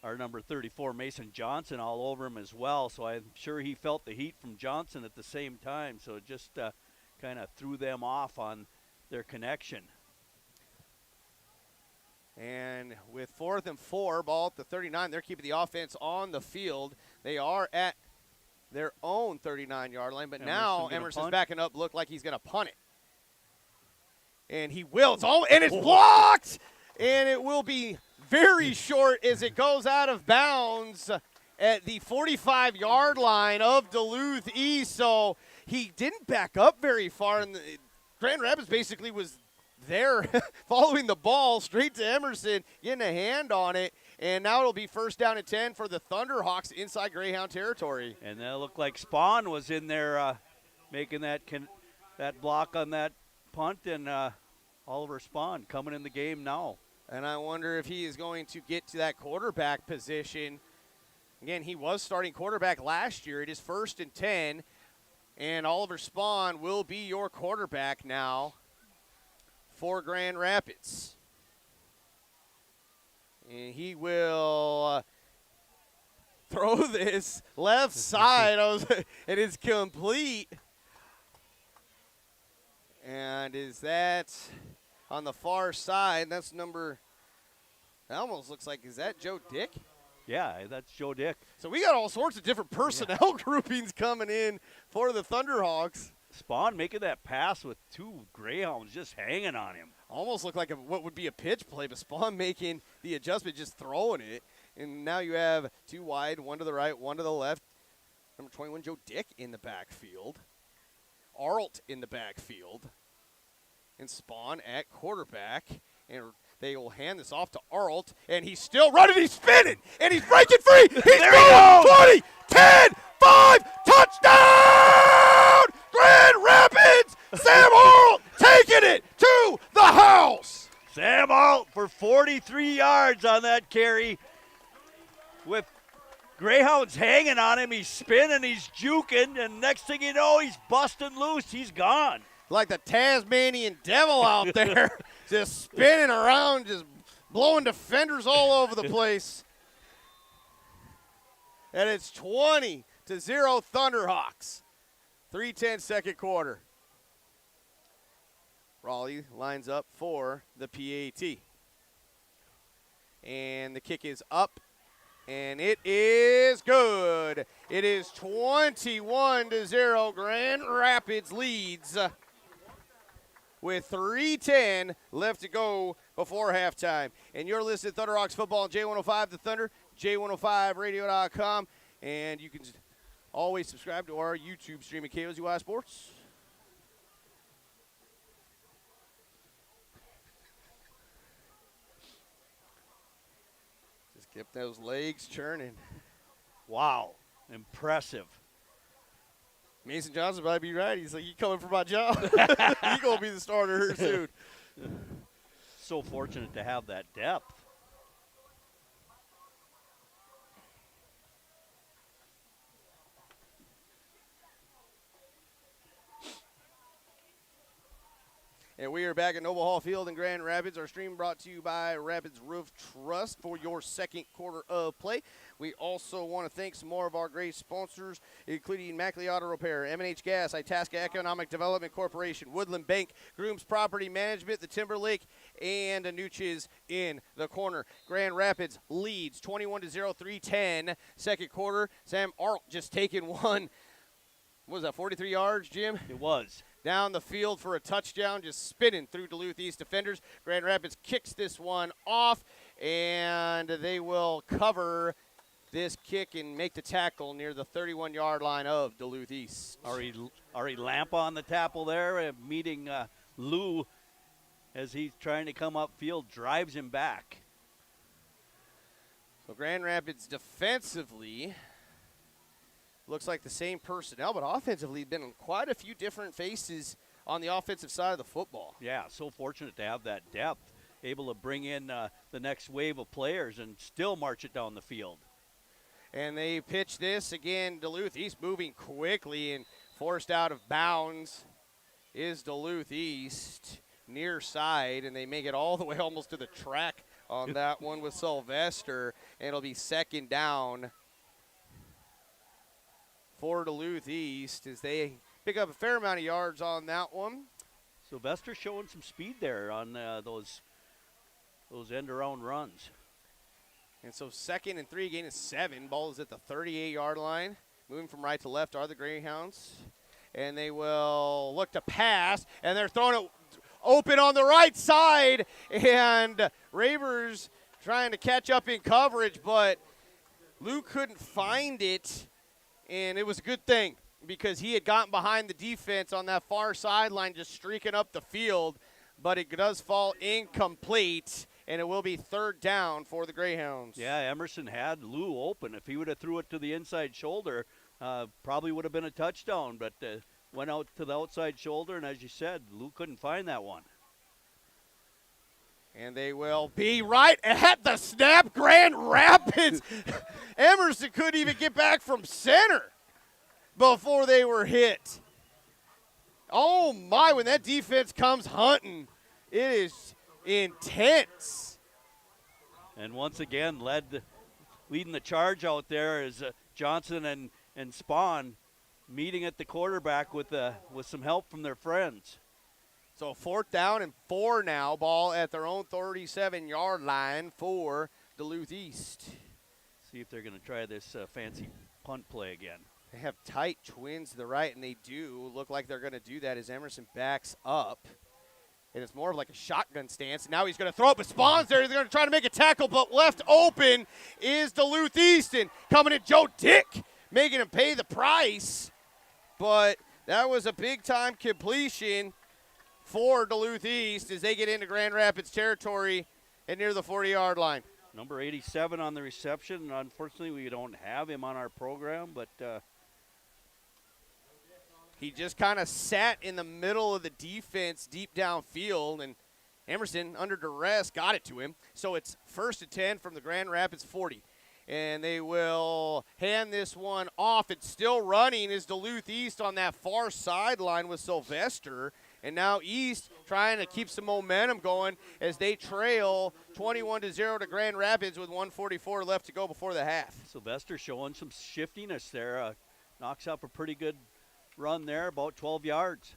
S2: our number 34, Mason Johnson, all over him as well. So I'm sure he felt the heat from Johnson at the same time. So it just kind of threw them off on their connection.
S1: And with 4th and 4, ball at the 39, they're keeping the offense on the field. They are at their own 39-yard line, but now Emerson's backing up, look like he's going to punt it. And he will. And it's blocked! And it will be very short as it goes out of bounds at the 45-yard line of Duluth East. So he didn't back up very far, and Grand Rapids basically was there following the ball straight to Emerson, getting a hand on it, and now it'll be first down and 10 for the Thunderhawks inside Greyhound territory.
S2: And that looked like Spawn was in there making that block on that punt, and Oliver Spawn coming in the game now.
S1: And I wonder if he is going to get to that quarterback position. Again, he was starting quarterback last year. It is 1st and 10, and Oliver Spawn will be your quarterback now for Grand Rapids. And he will throw this left side. It is complete. And is that on the far side? That's number, that almost looks like, is that Joe Dick?
S2: Yeah, that's Joe Dick.
S1: So we got all sorts of different personnel groupings coming in for the Thunderhawks.
S2: Spawn making that pass with 2 Greyhounds just hanging on him.
S1: Almost looked like what would be a pitch play, but Spawn making the adjustment, just throwing it. And now you have 2 wide, 1 to the right, 1 to the left. Number 21, Joe Dick in the backfield. Arlt in the backfield. And Spawn at quarterback. And they will hand this off to Arlt. And he's still running. He's spinning. And he's breaking free. He's going 20, 10, 5, touchdown! Grand Rapids! Sam Arlt taking it to the house.
S2: Sam Arlt for 43 yards on that carry. With Greyhounds hanging on him, he's spinning, he's juking, and next thing you know, he's busting loose. He's gone.
S1: Like the Tasmanian devil out there, just spinning around, just blowing defenders all over the place. And it's 20-0 Thunderhawks. 3:10 second quarter. Raleigh lines up for the PAT. And the kick is up, and it is good. It is 21-0. Grand Rapids leads with 3:10 left to go before halftime. And you're listening to Thunder Hawks football on J105 The Thunder, J105radio.com, and you can always subscribe to our YouTube stream at KOZY Sports. Just keep those legs churning.
S2: Wow, impressive.
S1: Mason Johnson might be right. He's like, you coming for my job? You gonna be the starter here soon.
S2: So fortunate to have that depth.
S1: And we are back at Noble Hall Field in Grand Rapids. Our stream brought to you by Rapids Roof Trust for your second quarter of play. We also want to thank some more of our great sponsors, including Mackley Auto Repair, M&H Gas, Itasca Economic Development Corporation, Woodland Bank, Grooms Property Management, the Timberlake, and Anucci's in the corner. Grand Rapids leads 21-0, 3:10. Second quarter, Sam Arlt just taking one. What was that, 43 yards, Jim?
S2: It was.
S1: Down the field for a touchdown, just spinning through Duluth East defenders. Grand Rapids kicks this one off, and they will cover this kick and make the tackle near the 31-yard line of Duluth East.
S2: Ari Lampa on the tackle there, meeting Lou as he's trying to come upfield, drives him back.
S1: So Grand Rapids defensively looks like the same personnel, but offensively been quite a few different faces on the offensive side of the football.
S2: Yeah, so fortunate to have that depth, able to bring in the next wave of players and still march it down the field.
S1: And they pitch this again. Duluth East moving quickly and forced out of bounds is Duluth East near side, and they make it all the way almost to the track on that one with Sylvester, and it'll be second down for Duluth East as they pick up a fair amount of yards on that one.
S2: Sylvester showing some speed there on those end-around runs.
S1: And so 2nd and 3, gain of 7. Ball is at the 38-yard line. Moving from right to left are the Greyhounds. And they will look to pass, and they're throwing it open on the right side. And Ravers trying to catch up in coverage, but Luke couldn't find it. And it was a good thing because he had gotten behind the defense on that far sideline just streaking up the field, but it does fall incomplete, and it will be third down for the Greyhounds.
S2: Yeah, Emerson had Lou open. If he would have threw it to the inside shoulder, probably would have been a touchdown, but went out to the outside shoulder, and as you said, Lou couldn't find that one.
S1: And they will be right at the snap. Grand Rapids. Emerson couldn't even get back from center before they were hit. Oh, my, when that defense comes hunting, it is intense.
S2: And once again, leading the charge out there is Johnson and Spawn meeting at the quarterback with some help from their friends.
S1: So 4th down and 4 now. Ball at their own 37-yard line for Duluth East.
S2: See if they're going to try this fancy punt play again.
S1: They have tight twins to the right, and they do look like they're going to do that as Emerson backs up. And it's more of like a shotgun stance. Now he's going to throw it, but Spawn's there. He's going to try to make a tackle, but left open is Duluth East. And coming in, Joe Dick making him pay the price. But that was a big-time completion for Duluth East as they get into Grand Rapids territory and near the 40-yard line.
S2: Number 87 on the reception. Unfortunately, we don't have him on our program, but
S1: he just kind of sat in the middle of the defense deep downfield, and Emerson, under duress, got it to him. So it's 1st and 10 from the Grand Rapids 40. And they will hand this one off. It's still running is Duluth East on that far sideline with Sylvester. And now East trying to keep some momentum going as they trail 21-0 to Grand Rapids with 1:44 left to go before the half.
S2: Sylvester showing some shiftiness there. Knocks up a pretty good run there, about 12 yards.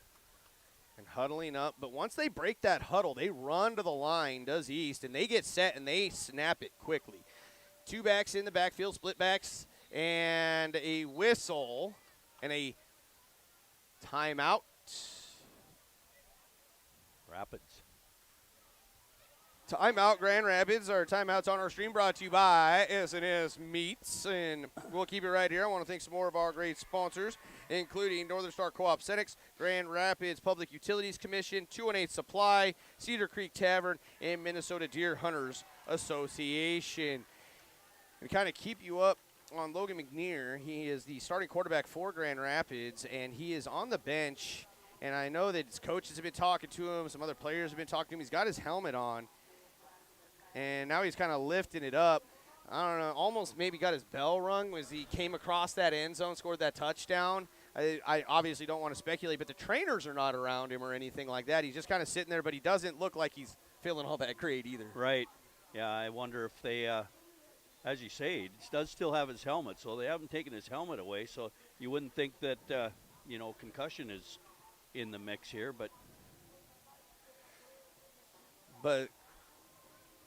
S1: And huddling up. But once they break that huddle, they run to the line, does East, and they get set and they snap it quickly. 2 backs in the backfield, split backs, and a whistle and a timeout.
S2: Rapids.
S1: Timeout, Grand Rapids. Our timeouts on our stream brought to you by S&S Meats. And we'll keep it right here. I want to thank some more of our great sponsors, including Northern Star Co-op Senex, Grand Rapids Public Utilities Commission, 218 Supply, Cedar Creek Tavern, and Minnesota Deer Hunters Association. And kind of keep you up on Logan McNear. He is the starting quarterback for Grand Rapids, and he is on the bench. And I know that his coaches have been talking to him. Some other players have been talking to him. He's got his helmet on. And now he's kind of lifting it up. I don't know, almost maybe got his bell rung as he came across that end zone, scored that touchdown. I obviously don't want to speculate, but the trainers are not around him or anything like that. He's just kind of sitting there, but he doesn't look like he's feeling all that great either.
S2: Right. Yeah, I wonder if they, as you say, he does still have his helmet, so they haven't taken his helmet away, so you wouldn't think that, concussion is in the mix here, but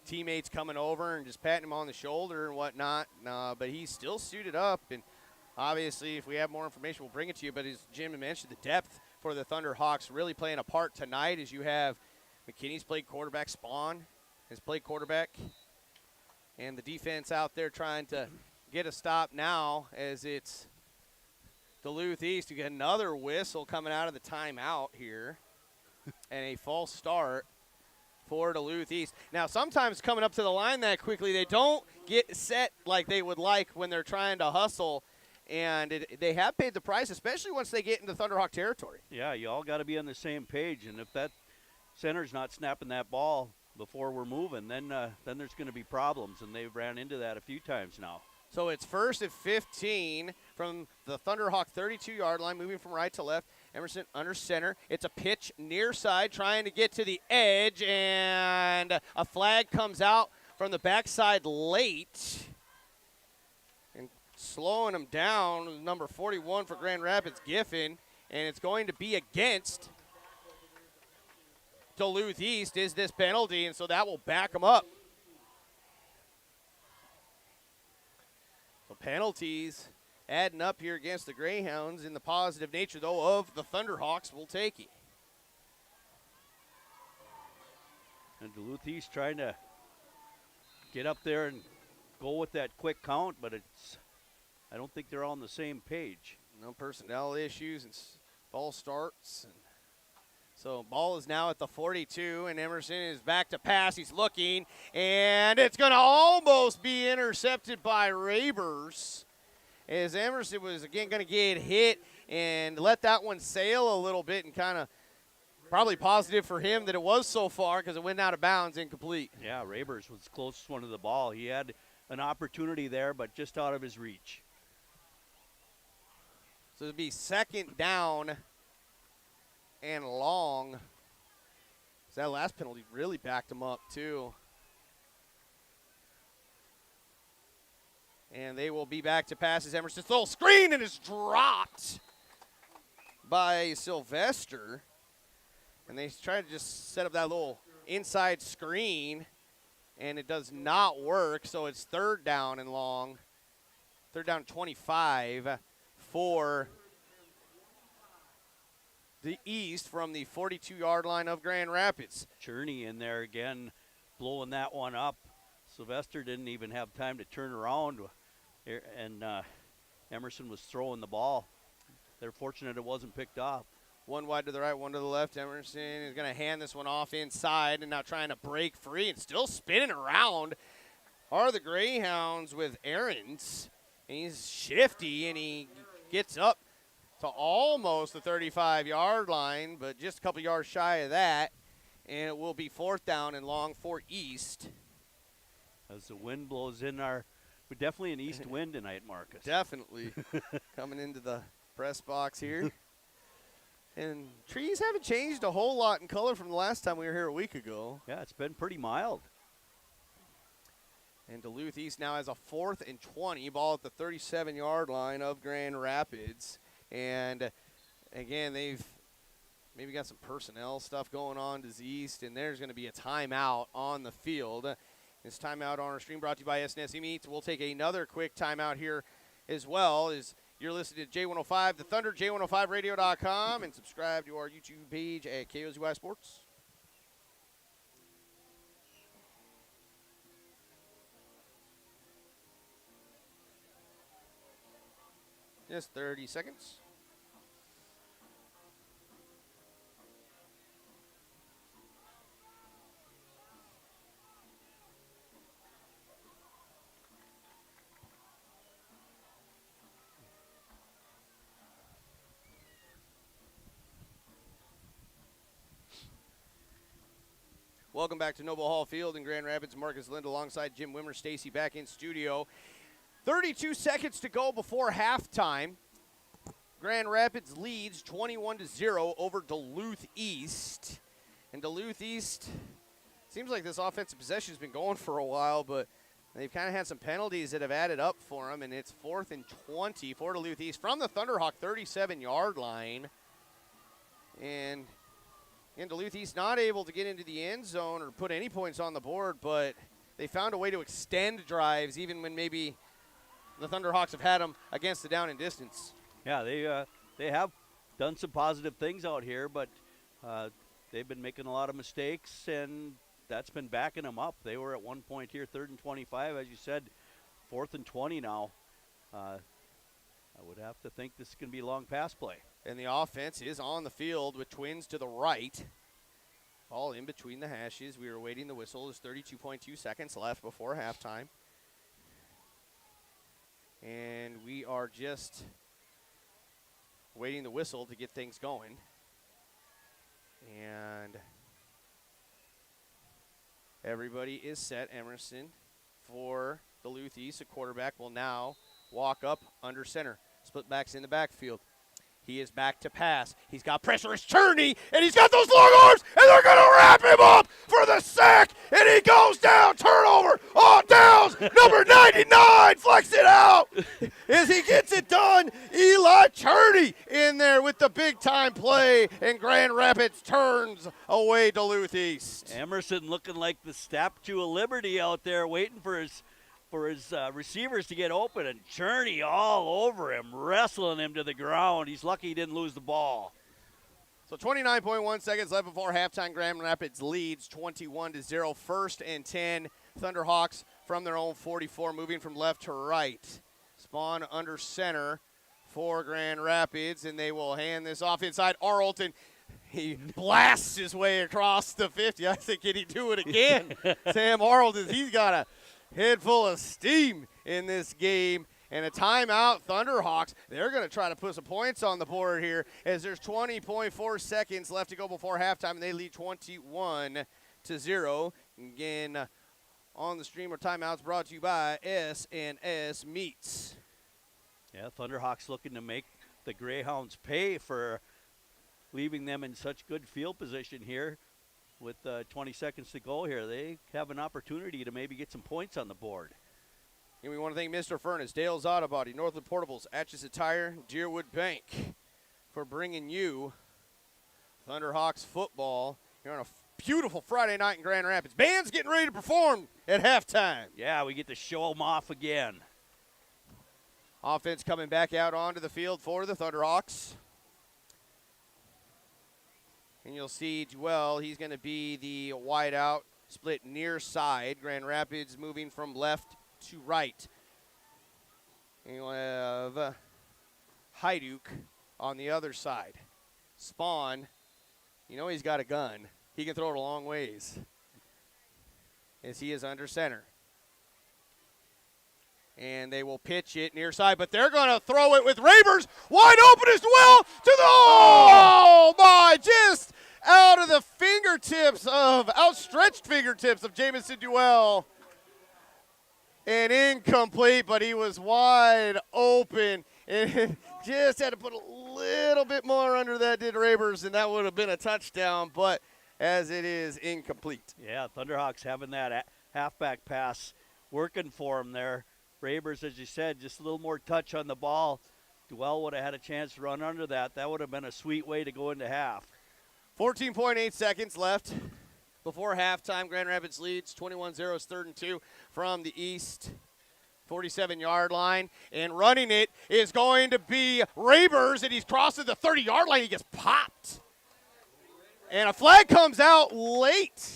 S1: teammates coming over and just patting him on the shoulder and whatnot. But he's still suited up, and obviously if we have more information, we'll bring it to you. But as Jim mentioned, the depth for the Thunderhawks really playing a part tonight as you have McKinney's played quarterback, Spawn has played quarterback, and the defense out there trying to get a stop now as it's Duluth East. You get another whistle coming out of the timeout here and a false start for Duluth East. Now, sometimes coming up to the line that quickly, they don't get set like they would like when they're trying to hustle, and they have paid the price, especially once they get into Thunderhawk territory.
S2: Yeah, you all got to be on the same page, and if that center's not snapping that ball before we're moving, then there's going to be problems, and they've ran into that a few times now.
S1: So it's 1st and 15 from the Thunderhawk 32-yard line, moving from right to left. Emerson under center. It's a pitch near side, trying to get to the edge, and a flag comes out from the backside late. And slowing him down, number 41 for Grand Rapids, Giffen, and it's going to be against Duluth East is this penalty, and so that will back them up. So penalties adding up here against the Greyhounds in the positive nature, though, of the Thunderhawks. We'll take it.
S2: And Duluth East trying to get up there and go with that quick count, but I don't think they're all on the same page.
S1: No personnel issues and false starts. And so ball is now at the 42, and Emerson is back to pass. He's looking, and it's going to almost be intercepted by Rabers, as Emerson was, again, going to get hit and let that one sail a little bit, and kind of probably positive for him that it was so far because it went out of bounds, incomplete.
S2: Yeah, Rabers was the closest one to the ball. He had an opportunity there, but just out of his reach.
S1: So it'll be 2nd down and long. So that last penalty really backed him up, too. And they will be back to passes. Emerson throw screen, and it's dropped by Sylvester. And they try to just set up that little inside screen, and it does not work. So it's 3rd down and long. 3rd down 25 for the East from the 42-yard line of Grand Rapids.
S2: Cherney in there again, blowing that one up. Sylvester didn't even have time to turn around, and Emerson was throwing the ball. They're fortunate it wasn't picked off.
S1: One wide to the right, one to the left. Emerson is going to hand this one off inside and now trying to break free and still spinning around are the Greyhounds with Aarons. And he's shifty, and he gets up to almost the 35-yard line, but just a couple yards shy of that. And it will be 4th down and long for East.
S2: As the wind blows in we're definitely an east wind tonight, Marcus.
S1: Definitely coming into the press box here. And trees haven't changed a whole lot in color from the last time we were here a week ago.
S2: Yeah, it's been pretty mild.
S1: And Duluth East now has a 4th and 20, ball at the 37-yard line of Grand Rapids. And again, they've maybe got some personnel stuff going on to East, and there's going to be a timeout on the field. This timeout on our stream brought to you by SNSE Meats. We'll take another quick timeout here as well. As you're listening to J105, The Thunder, J105radio.com, and subscribe to our YouTube page at KOZY Sports. Just 30 seconds. Welcome back to Noble Hall Field in Grand Rapids. Marcus Lind alongside Jim Wimmer, Stacy back in studio. 32 seconds to go before halftime. Grand Rapids leads 21-0 over Duluth East. And Duluth East, seems like this offensive possession has been going for a while, but they've kind of had some penalties that have added up for them, and it's 4th and 20 for Duluth East from the Thunderhawk 37-yard line. And Duluth East not able to get into the end zone or put any points on the board, but they found a way to extend drives even when maybe the Thunderhawks have had them against the down and distance.
S2: Yeah, they have done some positive things out here, but they've been making a lot of mistakes, and that's been backing them up. They were at one point here, 3rd and 25, as you said, 4th and 20 now. I would have to think this is going to be long pass play.
S1: And the offense is on the field with Twins to the right. All in between the hashes. We were awaiting the whistle. There's 32.2 seconds left before halftime. And we are just waiting the whistle to get things going. And everybody is set. Emerson for Duluth East. The quarterback will now walk up under center. Split backs in the backfield. He is back to pass. He's got pressure. It's Cherney, and he's got those long arms, and they're going to wrap him up for the sack, and he goes down. Turnover on downs. Number 99 flex it out as he gets it done. Eli Cherney in there with the big-time play, and Grand Rapids turns away Duluth East.
S2: Emerson looking like the Statue of Liberty out there, waiting for his receivers to get open, and Cherney all over him, wrestling him to the ground. He's lucky he didn't lose the ball.
S1: So 29.1 seconds left before halftime. Grand Rapids leads 21-0. 1st and 10. Thunderhawks from their own 44, moving from left to right. Spawn under center for Grand Rapids, and they will hand this off inside. Arlton, he blasts his way across the 50. I think, can he do it again? Sam Arlton, he's got a head full of steam in this game. And a timeout, Thunderhawks. They're going to try to put some points on the board here as there's 20.4 seconds left to go before halftime, and they lead 21-0. Again, on the stream or timeouts brought to you by S&S Meats.
S2: Yeah, Thunderhawks looking to make the Greyhounds pay for leaving them in such good field position here. With 20 seconds to go here, they have an opportunity to maybe get some points on the board.
S1: And we want to thank Mr. Furnace, Dale's Auto Body, Northland Portables, Atchison Tire, Deerwood Bank for bringing you Thunderhawks football here on a beautiful Friday night in Grand Rapids. Band's getting ready to perform at halftime.
S2: Yeah, we get to show them off again.
S1: Offense coming back out onto the field for the Thunderhawks. And you'll see Joel, he's going to be the wide out, split near side. Grand Rapids moving from left to right. And you'll have Hajduk on the other side. Spawn, you know he's got a gun. He can throw it a long ways as he is under center. And they will pitch it near side, but they're going to throw it with Rabers wide open as well to the, oh my, just out of the outstretched fingertips of Jamison Duell. And incomplete, but he was wide open. And just had to put a little bit more under that, did Rabers, and that would have been a touchdown, but as it is, incomplete.
S2: Yeah, Thunderhawks having that halfback pass working for him there. Rabers, as you said, just a little more touch on the ball. Duell would have had a chance to run under that. That would have been a sweet way to go into half.
S1: 14.8 seconds left before halftime. Grand Rapids leads 21-0, is 3rd and 2 from the east 47-yard line. And running it is going to be Rabers, and he's crossing the 30-yard line. He gets popped. And a flag comes out late.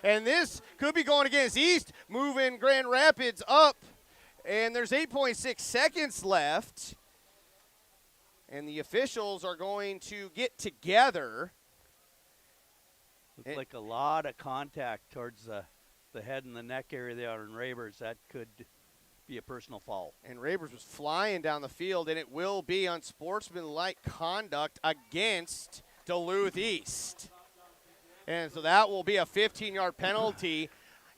S1: And this could be going against East, moving Grand Rapids up. And there's 8.6 seconds left. And the officials are going to get together.
S2: Looks like a lot of contact towards the head and the neck area there on Rabers. That could be a personal foul.
S1: And Rabers was flying down the field, and it will be unsportsmanlike conduct against Duluth East. And so that will be a 15-yard penalty.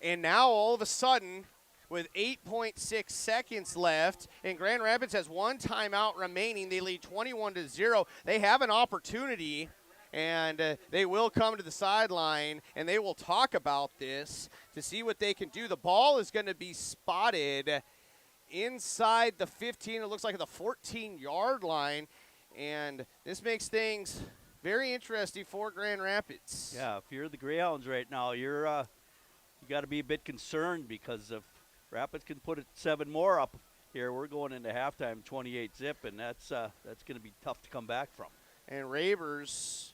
S1: And now all of a sudden, with 8.6 seconds left, and Grand Rapids has one timeout remaining, they lead 21-0. They have an opportunity, and they will come to the sideline, and they will talk about this to see what they can do. The ball is going to be spotted inside the 15. It looks like at the 14-yard line, and this makes things very interesting for Grand Rapids.
S2: Yeah, if you're the Greyhounds right now, you got to be a bit concerned, because if Rapids can put it 7 more up here, we're going into halftime 28-zip, and that's going to be tough to come back from.
S1: And Rabers,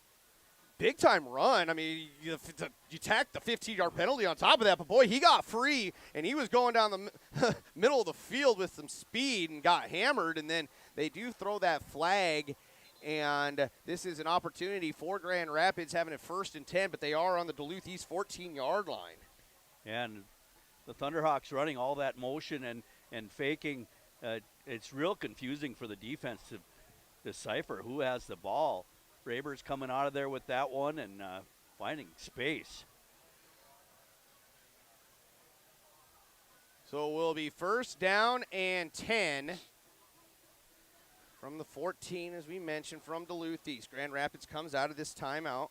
S1: big-time run. I mean, you tacked the 15-yard penalty on top of that, but, boy, he got free, and he was going down the middle of the field with some speed and got hammered, and then they do throw that flag, and this is an opportunity for Grand Rapids having it 1st and 10, but they are on the Duluth East 14-yard line.
S2: And the Thunderhawks running all that motion and faking, it's real confusing for the defense to decipher who has the ball. Rabers coming out of there with that one and finding space.
S1: So it will be 1st down and 10 from the 14, as we mentioned, from Duluth East. Grand Rapids comes out of this timeout.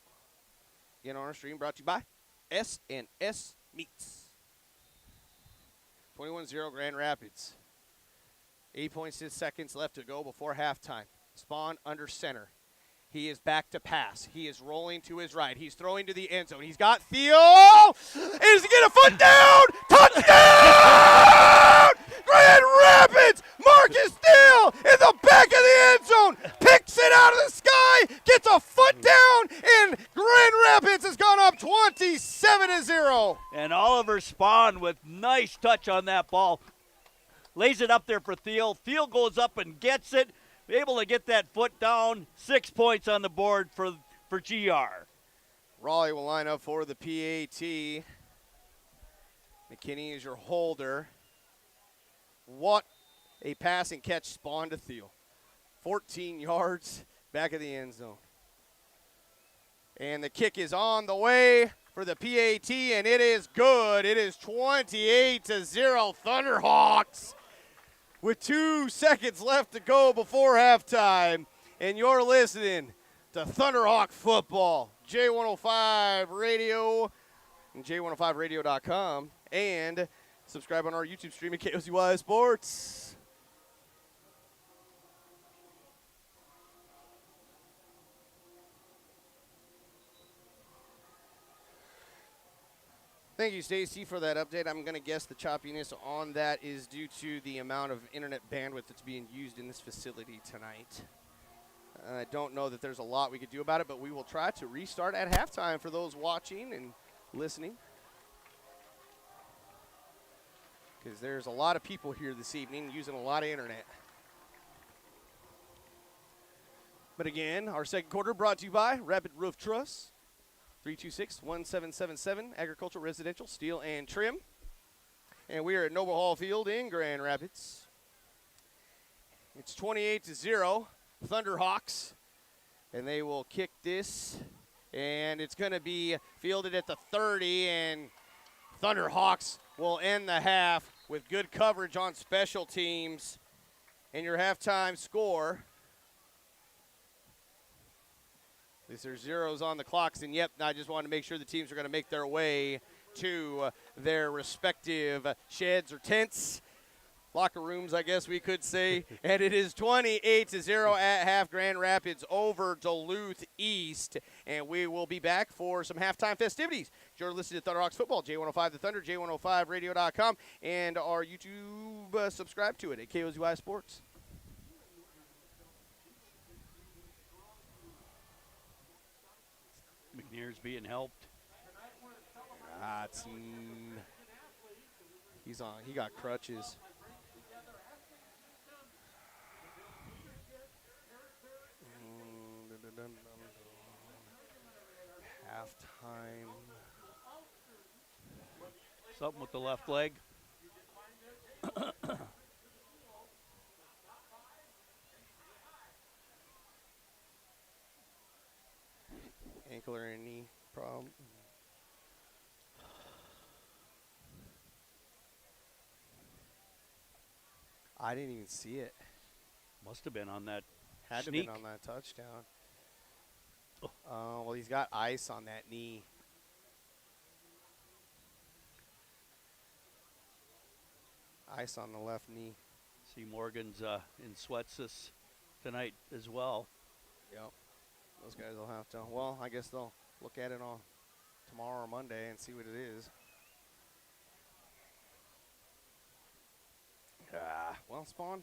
S1: Again, on our stream, brought to you by S&S Meats. 21-0 Grand Rapids. 8.6 seconds left to go before halftime. Spawn under center. He is back to pass. He is rolling to his right. He's throwing to the end zone. He's got Theo. Is he get a foot down? Touchdown! Grand Rapids! Marcus Steele in the back of the end zone. Picks it out of the sky. Gets a foot down. And Grand Rapids has gone up 27-0.
S2: And Oliver Spahn with nice touch on that ball. Lays it up there for Thiel. Thiel goes up and gets it. Able to get that foot down. 6 points on the board for GR.
S1: Raleigh will line up for the PAT. McKinney is your holder. What a pass and catch Spawn to Thiel. 14 yards back of the end zone. And the kick is on the way for the PAT, and it is good. It is 28-0 Thunderhawks with 2 seconds left to go before halftime. And you're listening to Thunderhawk Football, J105 Radio, and J105radio.com, and subscribe on our YouTube stream at KOCY Sports. Thank you, Stacy, for that update. I'm going to guess the choppiness on that is due to the amount of internet bandwidth that's being used in this facility tonight. I don't know that there's a lot we could do about it, but we will try to restart at halftime for those watching and listening, because there's a lot of people here this evening using a lot of internet. But again, our second quarter brought to you by Rapid Roof Truss. 326-1777, agricultural, residential, steel, and trim. And we are at Noble Hall Field in Grand Rapids. It's 28-0, Thunderhawks. And they will kick this, and it's going to be fielded at the 30, and Thunderhawks will end the half with good coverage on special teams. And your halftime score, there's zeros on the clocks, and yep, I just wanted to make sure the teams are going to make their way to their respective sheds or tents. locker rooms, I guess we could say. And it is 28-0 at half. Grand Rapids over Duluth East. And we will be back for some halftime festivities. You're listening to Thunderhawks Football, J105 The Thunder, J105radio.com, and our YouTube subscribe to it at KOZY Sports.
S2: McNair's being helped.
S1: He's on. He got crutches. Halftime.
S2: Something with the left leg.
S1: Ankle or a knee problem. I didn't even see it.
S2: Must have been on that
S1: Had to
S2: sneak.
S1: have been on that touchdown.
S2: Oh.
S1: Well, he's got ice on that knee. Ice on the left knee.
S2: See Morgan's in sweats tonight as well.
S1: Yep. Those guys will have to. Well, I guess they'll look at it on tomorrow or Monday and see what it is. Well, Spawn,